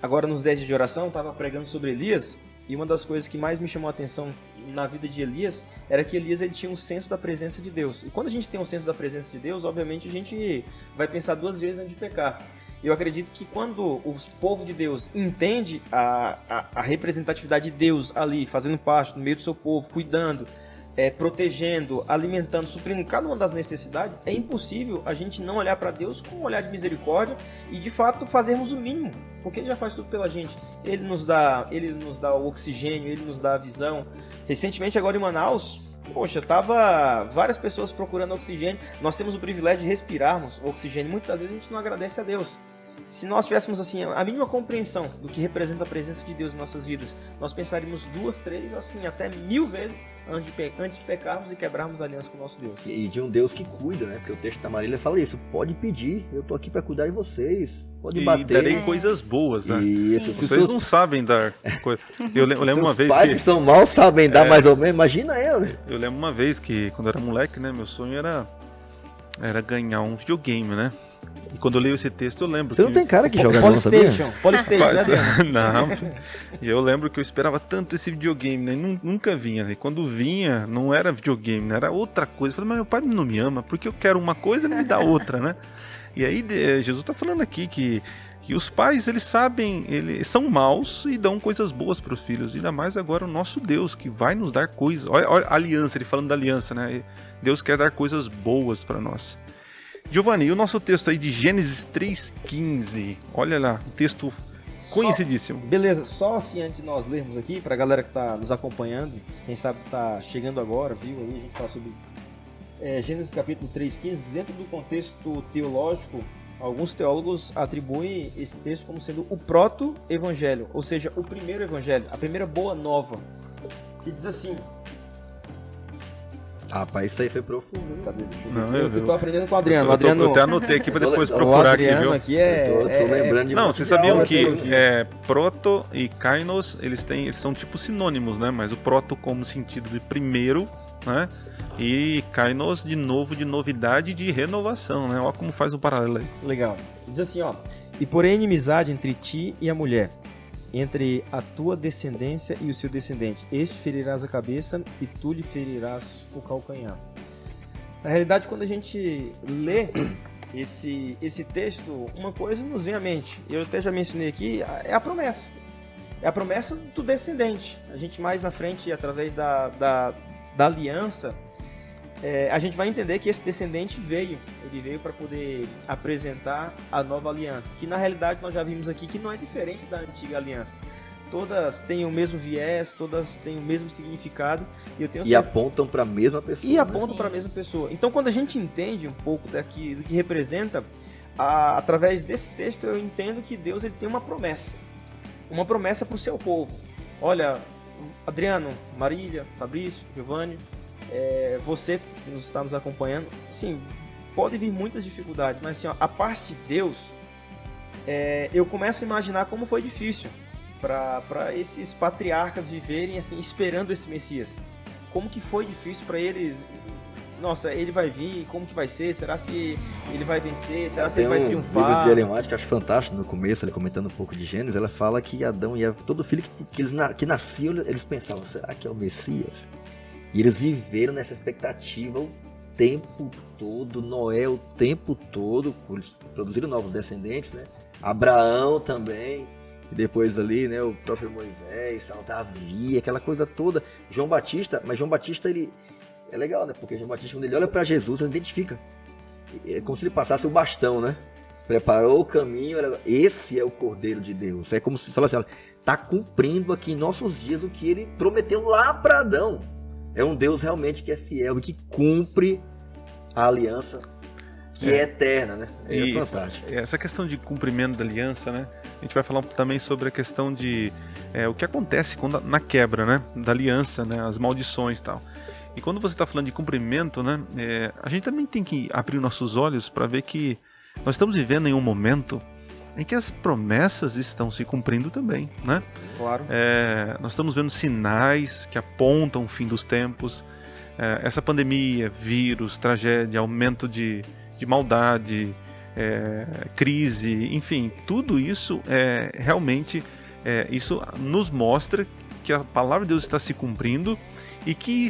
agora nos 10 dias de oração, estava pregando sobre Elias. E uma das coisas que mais me chamou a atenção na vida de Elias era que Elias ele tinha um senso da presença de Deus. E quando a gente tem um senso da presença de Deus, obviamente a gente vai pensar 2 vezes antes de pecar. Eu acredito que quando o povo de Deus entende a representatividade de Deus ali, fazendo parte no meio do seu povo, cuidando, protegendo, alimentando, suprindo cada uma das necessidades, é impossível a gente não olhar para Deus com um olhar de misericórdia e de fato fazermos o mínimo, porque Ele já faz tudo pela gente. Ele nos dá o oxigênio, Ele nos dá a visão. Recentemente, agora em Manaus, poxa, tava várias pessoas procurando oxigênio. Nós temos o privilégio de respirarmos o oxigênio. Muitas vezes a gente não agradece a Deus. Se nós tivéssemos assim a mínima compreensão do que representa a presença de Deus em nossas vidas, nós pensaríamos 2, 3, assim, até 1000 vezes antes de pecarmos e quebrarmos a aliança com o nosso Deus. E de um Deus que cuida, né? Porque o texto da Marília fala isso. Pode pedir, eu tô aqui para cuidar de vocês. Pode bater. E darei coisas boas, né? Isso. Vocês não sabem dar coisa. Eu lembro uma vez pais que são maus sabem dar mais ou menos. Imagina eu, né? Eu lembro uma vez que, quando eu era moleque, né? Meu sonho era ganhar um videogame, né? E quando eu leio esse texto, eu lembro Você não tem cara que joga não, Polystation, né, Adriano? Não, e eu lembro que eu esperava tanto esse videogame, né? E nunca vinha, né? E quando vinha, não era videogame, né? Era outra coisa. Eu falei, mas meu pai não me ama, porque eu quero uma coisa, ele me dá outra, né? E aí, Jesus está falando aqui que os pais, eles sabem, eles são maus e dão coisas boas para os filhos. Ainda mais agora o nosso Deus, que vai nos dar coisas. Olha a aliança, ele falando da aliança, né? Deus quer dar coisas boas para nós. Giovanni, e o nosso texto aí de Gênesis 3,15? Olha lá, um texto conhecidíssimo. Beleza, só assim antes de nós lermos aqui, pra galera que tá nos acompanhando, quem sabe tá chegando agora, viu aí, a gente fala sobre Gênesis capítulo 3,15, dentro do contexto teológico, alguns teólogos atribuem esse texto como sendo o proto-evangelho, ou seja, o primeiro evangelho, a primeira boa nova, que diz assim... Rapaz, isso aí foi profundo. Cadê? Não, eu tô aprendendo com o Adriano. Eu até anotei aqui pra depois procurar aqui, viu? Aqui eu tô lembrando de Não, vocês sabiam que teologia. proto e kainos, eles são tipo sinônimos, né? Mas o proto como sentido de primeiro, né? E kainos de novo, de novidade, de renovação, né? Olha como faz um paralelo aí. Legal. Diz assim, ó. E porém inimizade entre ti e a mulher, entre a tua descendência e o seu descendente. Este ferirás a cabeça e tu lhe ferirás o calcanhar. Na realidade, quando a gente lê esse texto, uma coisa nos vem à mente. Eu até já mencionei aqui, é a promessa. É a promessa do descendente. A gente mais na frente, através da aliança, a gente vai entender que esse descendente veio. Ele veio para poder apresentar a nova aliança. Que na realidade nós já vimos aqui que não é diferente da antiga aliança. Todas têm o mesmo viés, todas têm o mesmo significado. E apontam para a mesma pessoa. E apontam para a mesma pessoa. Então quando a gente entende um pouco do que representa, através desse texto eu entendo que Deus ele tem uma promessa. Uma promessa para o seu povo. Olha, Adriano, Marília, Fabrício, Giovanni, você que está nos acompanhando, sim, pode vir muitas dificuldades, mas assim, ó, a parte de Deus, eu começo a imaginar como foi difícil para esses patriarcas viverem assim, esperando esse Messias. Como que foi difícil para eles? Nossa, ele vai vir, como que vai ser? Será se ele vai vencer? Será se ele vai triunfar? Livro de Ellen White, que eu acho fantástico, no começo, ele comentando um pouco de Gênesis, ela fala que Adão e Eva, todo filho que nascia, eles pensavam, será que é o Messias? E eles viveram nessa expectativa o tempo todo, Noé o tempo todo, eles produziram novos descendentes, né? Abraão também, e depois ali, né, o próprio Moisés, Davi, aquela coisa toda. João Batista, ele é legal, né? Porque João Batista, quando ele olha para Jesus, ele identifica. É como se ele passasse o bastão, né? Preparou o caminho, esse é o Cordeiro de Deus. É como se falasse, está cumprindo aqui em nossos dias o que ele prometeu lá para Adão. É um Deus realmente que é fiel e que cumpre a aliança que é eterna, né? É fantástico. Essa questão de cumprimento da aliança, né? A gente vai falar também sobre a questão de o que acontece na quebra, né? Da aliança, né? As maldições e tal. E quando você está falando de cumprimento, né? A gente também tem que abrir nossos olhos para ver que nós estamos vivendo em um momento em que as promessas estão se cumprindo também, né? Claro. Nós estamos vendo sinais que apontam o fim dos tempos. Essa pandemia, vírus, tragédia, aumento de maldade, crise, enfim, tudo isso realmente isso nos mostra que a palavra de Deus está se cumprindo e que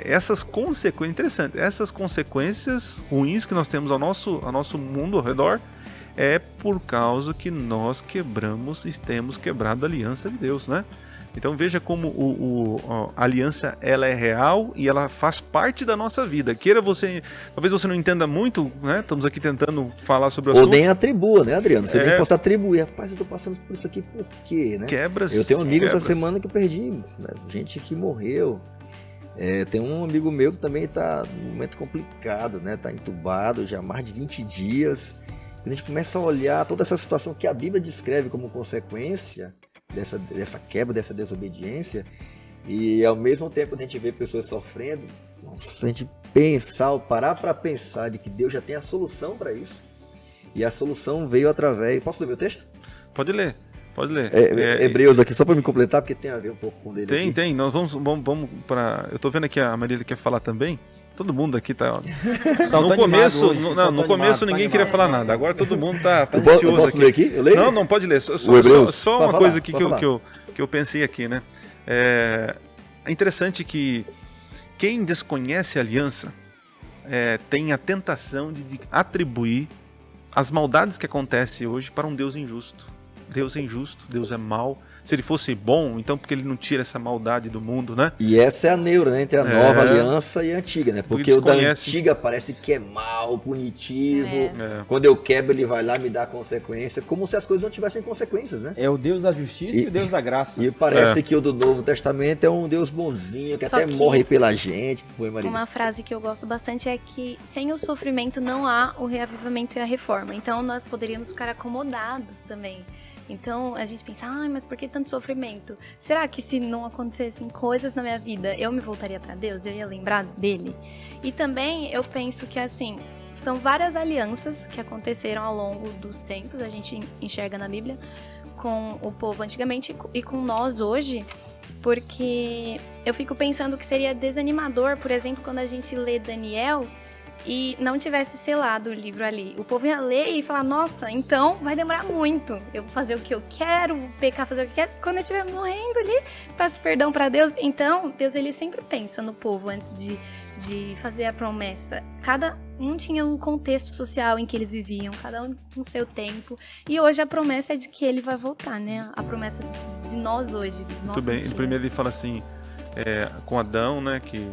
essas consequências, interessante, essas consequências ruins que nós temos ao nosso mundo ao redor é por causa que nós quebramos e temos quebrado a aliança de Deus, né? Então veja como a aliança ela é real e ela faz parte da nossa vida. Queira você, talvez você não entenda muito, né? Estamos aqui tentando falar sobre o Ou assunto. nem atribua, né, Adriano? Você nem possa atribuir. Rapaz, eu tô passando por isso aqui por quê, né? Quebras. Eu tenho um amigo quebras. essa semana que eu perdi, né? Gente que morreu. Tem um amigo meu que também tá num momento complicado, né? Tá entubado já há mais de 20 dias. Quando a gente começa a olhar toda essa situação que a Bíblia descreve como consequência dessa quebra, dessa desobediência, e ao mesmo tempo a gente vê pessoas sofrendo, nossa, a gente parar para pensar de que Deus já tem a solução para isso, e a solução veio através... Posso ler meu texto? Pode ler. Hebreus aqui, só para me completar, porque tem a ver um pouco com o dele aqui. Tem. Nós vamos para... Eu tô vendo aqui a Marília quer falar também. Todo mundo aqui tá... No começo ninguém queria falar nada. Agora todo mundo tá ansioso eu posso aqui. ler aqui? Eu leio? Não, pode ler. Só uma coisa aqui que eu pensei aqui, né? É interessante que quem desconhece a aliança tem a tentação de atribuir as maldades que acontecem hoje para um Deus injusto. Deus é injusto, Deus é mau. Se ele fosse bom, então por que ele não tira essa maldade do mundo, né? E essa é a neura, né? Entre a nova aliança e a antiga, né? Porque o da antiga parece que é mal, punitivo. Quando eu quebro, ele vai lá e me dá consequência. Como se as coisas não tivessem consequências, né? É o Deus da justiça e o Deus da graça. E parece que o do Novo Testamento é um Deus bonzinho, que até morre pela gente. Foi, Maria? Uma frase que eu gosto bastante é que sem o sofrimento não há o reavivamento e a reforma. Então nós poderíamos ficar acomodados também. Então a gente pensa, mas por que tanto sofrimento? Será que se não acontecessem coisas na minha vida, eu me voltaria para Deus? Eu ia lembrar dele? E também eu penso que assim, são várias alianças que aconteceram ao longo dos tempos, a gente enxerga na Bíblia, com o povo antigamente e com nós hoje, porque eu fico pensando que seria desanimador, por exemplo, quando a gente lê Daniel e não tivesse selado o livro ali. O povo ia ler e falar, nossa, então vai demorar muito. Eu vou fazer o que eu quero, vou pecar, fazer o que eu quero. Quando eu estiver morrendo ali, peço perdão para Deus. Então, Deus ele sempre pensa no povo antes de fazer a promessa. Cada um tinha um contexto social em que eles viviam, cada um com seu tempo. E hoje a promessa é de que ele vai voltar, né? A promessa de nós hoje, dos nossos dias. Muito bem. Primeiro ele fala assim, com Adão, né, que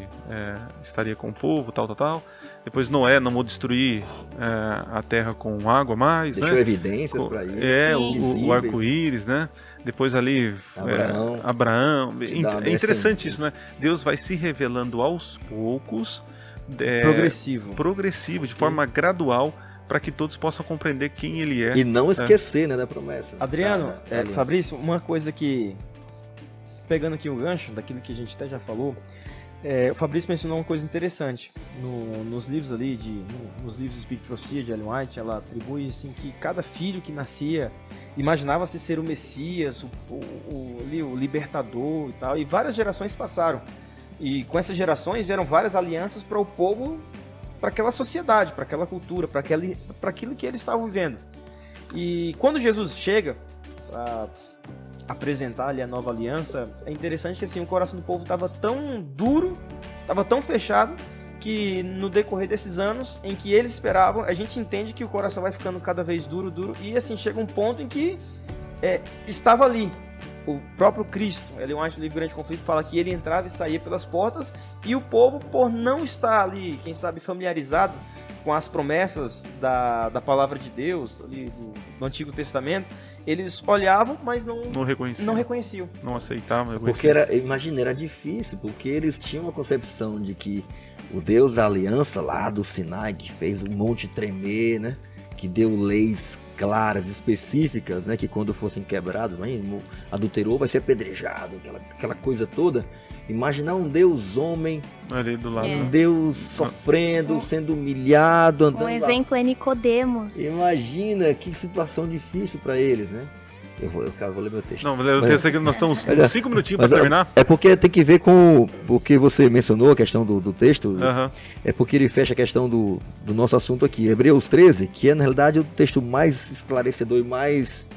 estaria com o povo, tal. Depois Noé não vou destruir a terra com água mais, Deixou né? evidências para isso. O arco-íris, né? Depois ali Abraão. É interessante isso, né? Deus vai se revelando aos poucos, progressivo, de forma gradual, para que todos possam compreender quem ele é. E não esquecer, né, da promessa. Adriano, Fabrício, uma coisa que, pegando aqui o gancho daquilo que a gente até já falou, o Fabrício mencionou uma coisa interessante. Nos livros ali, nos livros de Speak Prophecy de Ellen White, ela atribui assim, que cada filho que nascia imaginava-se ser o Messias, o libertador e tal, e várias gerações passaram. E com essas gerações vieram várias alianças para o povo, para aquela sociedade, para aquela cultura, para aquilo que eles estavam vivendo. E quando Jesus chega para apresentar ali a nova aliança, é interessante que assim, o coração do povo estava tão duro, estava tão fechado, que no decorrer desses anos em que eles esperavam, a gente entende que o coração vai ficando cada vez duro, e assim, chega um ponto em que estava ali o próprio Cristo. Ellen White, no livro Grande Conflito, fala que ele entrava e saía pelas portas, e o povo, por não estar ali, quem sabe, familiarizado com as promessas da palavra de Deus, ali do Antigo Testamento, eles olhavam, mas não reconheciam. Não aceitavam. Porque imagina, era difícil, porque eles tinham uma concepção de que o Deus da aliança lá do Sinai, que fez o monte tremer, né? Que deu leis claras, específicas, né? Que quando fossem quebrados, adulterou, vai ser apedrejado, aquela coisa toda. Imaginar um Deus homem, ali do lado, um Deus sofrendo, sendo humilhado, andando. Um exemplo é Nicodemos. Imagina que situação difícil para eles, né? Eu vou ler meu texto. Não, eu pensei que nós estamos 5 minutinhos para terminar. É porque tem que ver com o que você mencionou, a questão do texto. Uhum. É porque ele fecha a questão do nosso assunto aqui. Hebreus 13, que é na realidade o texto mais esclarecedor e mais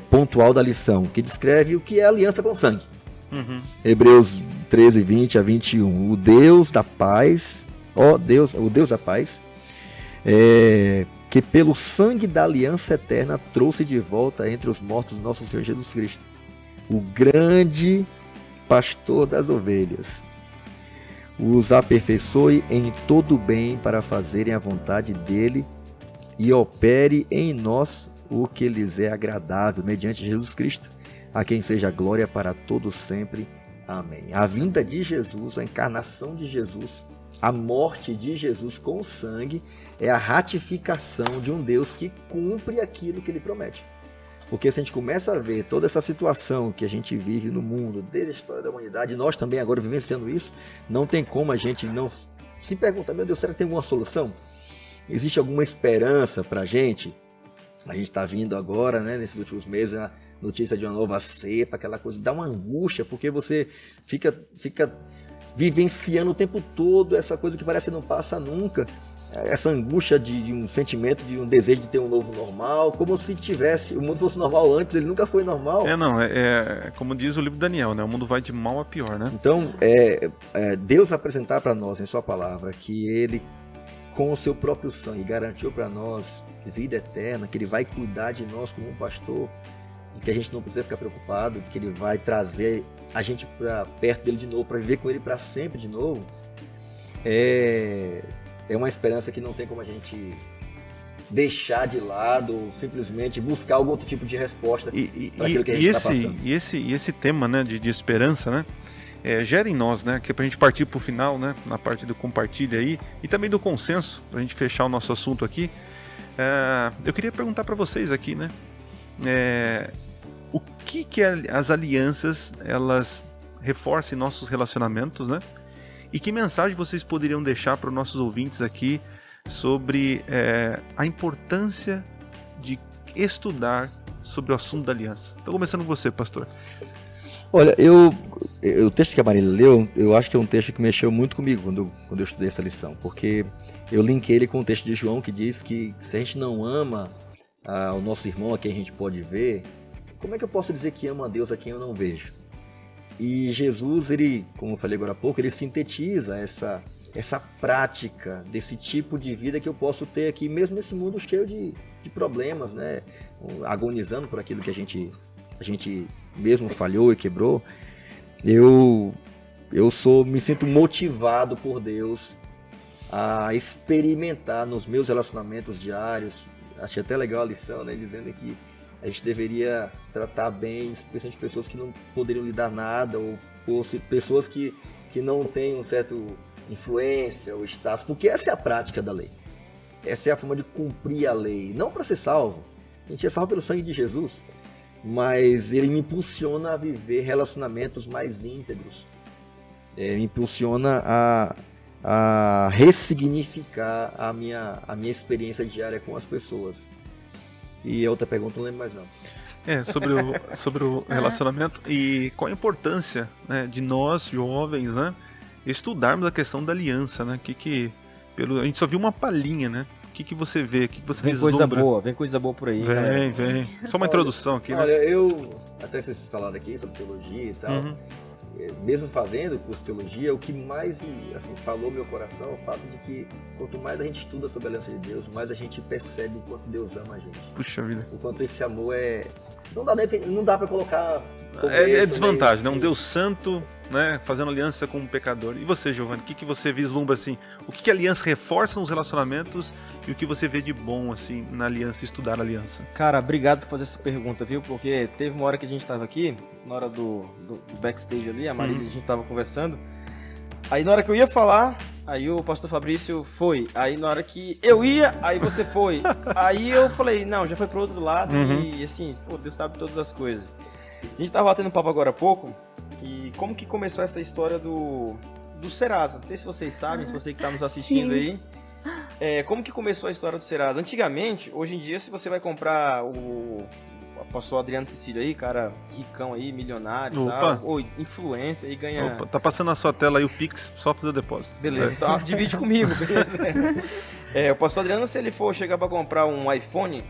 pontual da lição, que descreve o que é a aliança com o sangue. Uhum. Hebreus 13, 20 a 21. O Deus da paz, o Deus da paz, que pelo sangue da aliança eterna trouxe de volta entre os mortos nosso Senhor Jesus Cristo. o grande pastor das ovelhas. Os aperfeiçoe em todo o bem para fazerem a vontade dele e opere em nós o que lhes é agradável, mediante Jesus Cristo, a quem seja glória para todos sempre. Amém. A vinda de Jesus, a encarnação de Jesus, a morte de Jesus com sangue é a ratificação de um Deus que cumpre aquilo que ele promete. Porque se a gente começa a ver toda essa situação que a gente vive no mundo, desde a história da humanidade, nós também agora vivenciando isso, não tem como a gente não se perguntar, meu Deus, será que tem alguma solução? Existe alguma esperança para a gente? A gente está vindo agora, né, nesses últimos meses, a notícia de uma nova cepa, aquela coisa, dá uma angústia, porque você fica vivenciando o tempo todo essa coisa que parece que não passa nunca. Essa angústia de um sentimento, de um desejo de ter um novo normal, como se o mundo fosse normal antes, ele nunca foi normal. Como diz o livro de Daniel, né? O mundo vai de mal a pior, né? Então, Deus apresentar para nós em sua palavra que ele, com o seu próprio sangue, garantiu para nós vida eterna, que ele vai cuidar de nós como um pastor, e que a gente não precisa ficar preocupado, que ele vai trazer a gente para perto dele de novo, para viver com ele para sempre de novo, é uma esperança que não tem como a gente deixar de lado ou simplesmente buscar algum outro tipo de resposta para aquilo que a gente está passando. E esse tema, né, de esperança, né, gera em nós, né, que é para a gente partir para o final, né, na parte do compartilha aí, e também do consenso, para a gente fechar o nosso assunto aqui. Eu queria perguntar para vocês aqui, né, o que as alianças, elas reforçam em nossos relacionamentos, né? E que mensagem vocês poderiam deixar para os nossos ouvintes aqui sobre a importância de estudar sobre o assunto da aliança? Estou começando com você, pastor. Olha, o texto que a Marília leu, eu acho que é um texto que mexeu muito comigo quando eu estudei essa lição, porque eu linkei ele com o texto de João que diz que se a gente não ama o nosso irmão a quem a gente pode ver, como é que eu posso dizer que ama a Deus a quem eu não vejo? E Jesus, ele, como eu falei agora há pouco, ele sintetiza essa prática desse tipo de vida que eu posso ter aqui, mesmo nesse mundo cheio de problemas, né? Agonizando por aquilo que a gente mesmo falhou e quebrou. Eu me sinto motivado por Deus a experimentar nos meus relacionamentos diários. Achei até legal a lição, né? Dizendo que a gente deveria tratar bem, especialmente pessoas que não poderiam lhe dar nada, ou pessoas que não têm um certo influência ou status, porque essa é a prática da lei. Essa é a forma de cumprir a lei, não para ser salvo. A gente é salvo pelo sangue de Jesus, mas ele me impulsiona a viver relacionamentos mais íntegros. Me impulsiona a ressignificar a minha experiência diária com as pessoas. E a outra pergunta não lembro mais não. Sobre o relacionamento e qual a importância, né, de nós, jovens, né, estudarmos a questão da aliança, né? A gente só viu uma palhinha, né? O que você vê? O que você vislumbra? Vem coisa boa por aí. Vem. Só uma introdução aqui, né? Olha, eu até vocês falaram aqui sobre teologia e tal. Mesmo fazendo curso de teologia, o que mais assim, falou meu coração é o fato de que quanto mais a gente estuda sobre a aliança de Deus, mais a gente percebe o quanto Deus ama a gente. Puxa vida. O quanto esse amor não dá pra colocar é desvantagem, né? Um Deus santo, né, fazendo aliança com um pecador. E você, Giovanni, o que você vislumbra assim? O que a aliança reforça nos relacionamentos e o que você vê de bom assim na aliança, estudar a aliança? Cara, obrigado por fazer essa pergunta, viu? Porque teve uma hora que a gente tava aqui, na hora do backstage ali, a Marília, a gente tava conversando. Aí na hora que eu ia falar, aí o pastor Fabrício foi. Aí na hora que eu ia, aí você foi. Aí eu falei, não, já foi pro outro lado. E assim, pô, Deus sabe todas as coisas. A gente tava batendo papo agora há pouco, e como que começou essa história do Serasa? Não sei se vocês sabem, se você que tá nos assistindo aí. Como que começou a história do Serasa? Antigamente, hoje em dia, se você vai comprar o pastor Adriano Cecílio aí, cara ricão aí, milionário, tal, ou influência aí, ganha... Opa, tá passando na sua tela aí o Pix, só fazer o depósito. Beleza, então divide comigo, beleza? O pastor Adriano, se ele for chegar pra comprar um iPhone,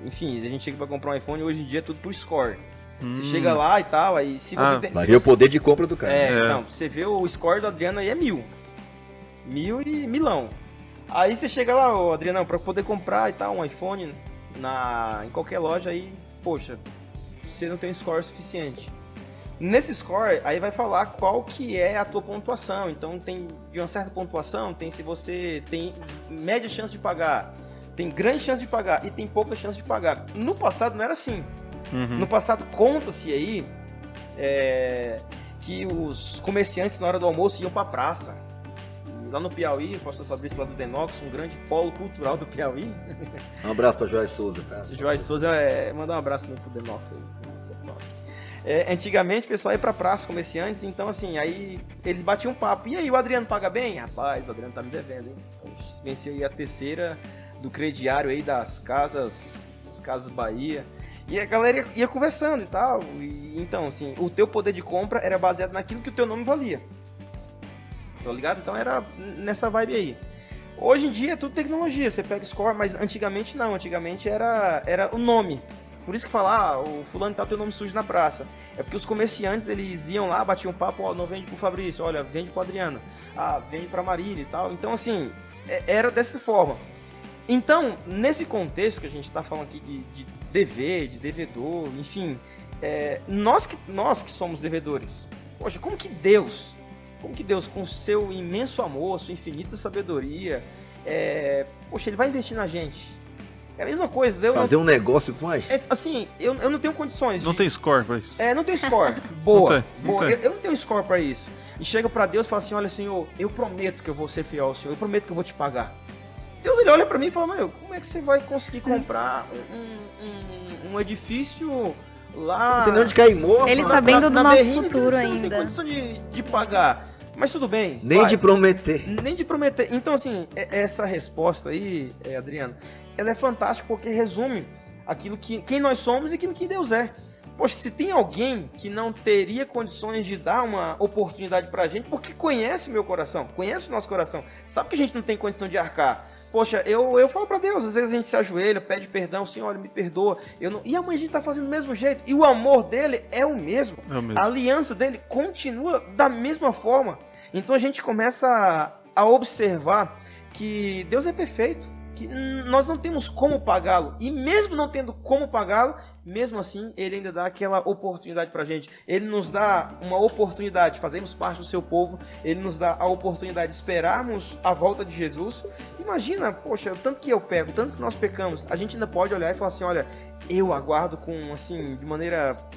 enfim, se a gente chega pra comprar um iPhone, hoje em dia é tudo por score. Você chega lá e tal, aí se você tem... Vai ver o poder de compra do cara. Então, você vê o score do Adriano aí é 1.000. 1.000 e milão. Aí você chega lá, ô Adriano, pra poder comprar e tal, um iPhone em qualquer loja aí, poxa, você não tem um score suficiente. Nesse score, aí vai falar qual que é a tua pontuação. Então tem de uma certa pontuação, tem se você tem média chance de pagar, tem grande chance de pagar e tem pouca chance de pagar. No passado não era assim. No passado conta-se aí que os comerciantes na hora do almoço iam pra praça. E lá no Piauí, o pastor Fabrício lá do Denox, um grande polo cultural do Piauí. Um abraço pra Joás Souza, tá? Joás Souza, mandar um abraço pro Denox aí. Antigamente o pessoal ia pra praça, comerciantes, então assim, aí eles batiam um papo. E aí, o Adriano paga bem? Rapaz, o Adriano tá me devendo, hein? Venceu aí a terceira do crediário aí das Casas Bahia. E a galera ia conversando e tal. E, então, assim, o teu poder de compra era baseado naquilo que o teu nome valia. Tá ligado? Então era nessa vibe aí. Hoje em dia é tudo tecnologia, você pega o score, mas antigamente não. Antigamente era o nome. Por isso que falar, o fulano tá teu nome sujo na praça. É porque os comerciantes, eles iam lá, batiam um papo, ó, não vende pro Fabrício, olha, vende pro Adriano. Ah, vende pra Marília e tal. Então, assim, era dessa forma. Então, nesse contexto que a gente tá falando aqui de dever, de devedor, enfim, nós que somos devedores, poxa, como que Deus, com seu imenso amor, sua infinita sabedoria, poxa, ele vai investir na gente? É a mesma coisa. Fazer um negócio com a gente. Assim, eu não tenho condições. Não tem score pra isso. Não tem score. Boa. Não tem. Eu não tenho score pra isso. E chega pra Deus e fala assim, olha, Senhor, eu prometo que eu vou ser fiel ao Senhor, eu prometo que eu vou te pagar. Deus, ele olha pra mim e fala, meu, como é que você vai conseguir comprar um edifício lá... Não tem nem onde cair morto. Ele sabendo do nosso futuro você ainda. Não tem condição de pagar. Mas tudo bem. Nem de prometer. Nem de prometer. Então, assim, essa resposta aí, Adriano, ela é fantástica porque resume quem nós somos e aquilo que Deus é. Poxa, se tem alguém que não teria condições de dar uma oportunidade pra gente, porque conhece o meu coração, conhece o nosso coração, sabe que a gente não tem condição de arcar. Poxa, eu falo pra Deus, às vezes a gente se ajoelha, pede perdão, Senhor, olha, me perdoa. E a mãe a gente tá fazendo do mesmo jeito. E o amor dele é o mesmo. A aliança dele continua da mesma forma. Então a gente começa a observar que Deus é perfeito, que nós não temos como pagá-lo, e mesmo não tendo como pagá-lo, mesmo assim, ele ainda dá aquela oportunidade pra gente. Ele nos dá uma oportunidade de fazermos parte do seu povo, ele nos dá a oportunidade de esperarmos a volta de Jesus. Imagina, poxa, o tanto que eu pego, o tanto que nós pecamos, a gente ainda pode olhar e falar assim, olha, eu aguardo com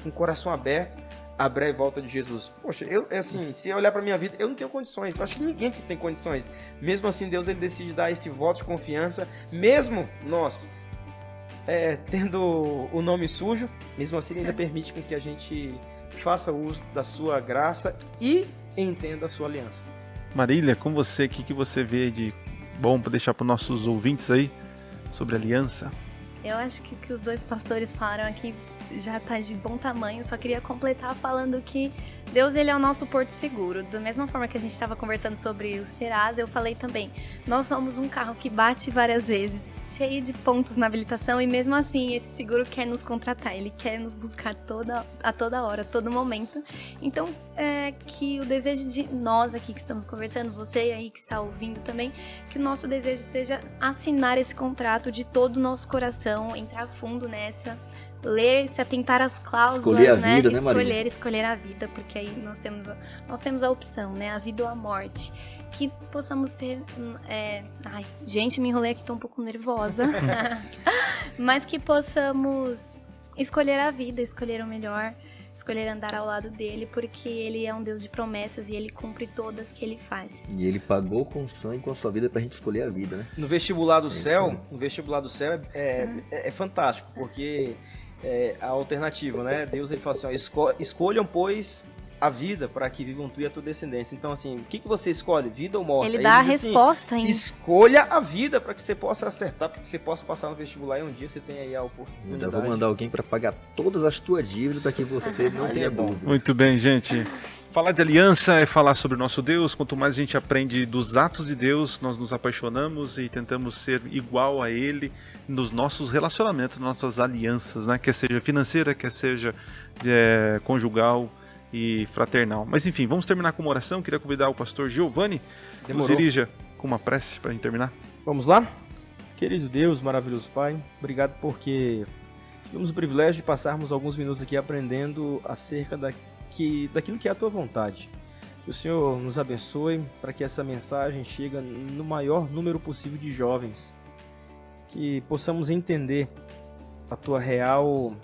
o coração aberto, a breve volta de Jesus. Poxa, se eu olhar pra minha vida, eu não tenho condições. Eu acho que ninguém aqui tem condições. Mesmo assim, Deus ele decide dar esse voto de confiança, mesmo nós tendo o nome sujo, mesmo assim ele ainda permite com que a gente faça uso da sua graça e entenda a sua aliança. Marília, com você, o que você vê de bom para deixar para os nossos ouvintes aí sobre aliança? Eu acho que o que os dois pastores falaram aqui já está de bom tamanho. Só queria completar falando que Deus, ele é o nosso porto seguro. Da mesma forma que a gente estava conversando sobre o Serasa, eu falei também, nós somos um carro que bate várias vezes, cheio de pontos na habilitação, e mesmo assim esse seguro quer nos contratar, ele quer nos buscar a toda hora, a todo momento. Então, que o desejo de nós aqui que estamos conversando, você aí que está ouvindo também, que o nosso desejo seja assinar esse contrato de todo o nosso coração, entrar fundo nessa, ler, se atentar às cláusulas, escolher a vida, né, Marília? Escolher a vida, porque aí nós temos a opção, né, a vida ou a morte. Que possamos ter... gente, me enrolei aqui, tô um pouco nervosa. Mas que possamos escolher a vida, escolher o melhor, escolher andar ao lado dele, porque ele é um Deus de promessas e ele cumpre todas que ele faz. E ele pagou com sangue e com a sua vida pra gente escolher a vida, né? No vestibular do céu, é fantástico, porque a alternativa, né? Deus ele fala assim, ó, escolham, pois, a vida para que vivam tu e a tua descendência. Então, assim, o que você escolhe? Vida ou morte? Ele Aí dá a diz assim, resposta ainda. Escolha a vida para que você possa acertar, para que você possa passar no vestibular e um dia você tenha aí a oportunidade. Eu vou mandar alguém para pagar todas as tuas dívidas para que você não tenha dúvida. Muito bem, gente. Falar de aliança é falar sobre o nosso Deus. Quanto mais a gente aprende dos atos de Deus, nós nos apaixonamos e tentamos ser igual a Ele nos nossos relacionamentos, nossas alianças, né? Quer seja financeira, quer seja conjugal e fraternal. Mas enfim, vamos terminar com uma oração. Queria convidar o pastor Giovanni que nos dirija com uma prece para a gente terminar. Vamos lá? Querido Deus, maravilhoso Pai, obrigado porque Tivemos o privilégio de passarmos alguns minutos aqui aprendendo acerca daquilo que é a tua vontade. Que o Senhor nos abençoe para que essa mensagem chegue no maior número possível de jovens. Que possamos entender a tua real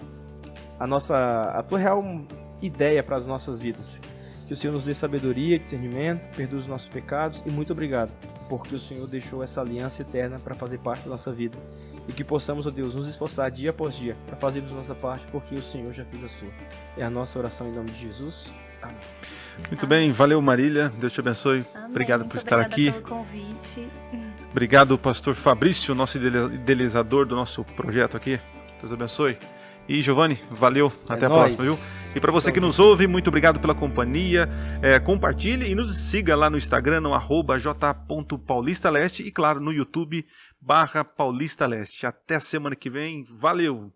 ideia para as nossas vidas. Que o Senhor nos dê sabedoria, discernimento, perdoe os nossos pecados e muito obrigado, porque o Senhor deixou essa aliança eterna para fazer parte da nossa vida. E que possamos, ó Deus, nos esforçar dia após dia para fazermos a nossa parte, porque o Senhor já fez a sua. É a nossa oração em nome de Jesus. Amém. Muito bem, valeu Marília, Deus te abençoe. Amém. Obrigado por estar Obrigada aqui. pelo convite. Obrigado, pastor Fabrício, nosso idealizador do nosso projeto aqui. Deus abençoe. E Giovanni, valeu, até a próxima, viu? E para você que nos ouve, muito obrigado pela companhia. Compartilhe e nos siga lá no Instagram, no @j.paulistaleste e claro, no YouTube /Paulista Leste. Até a semana que vem, valeu!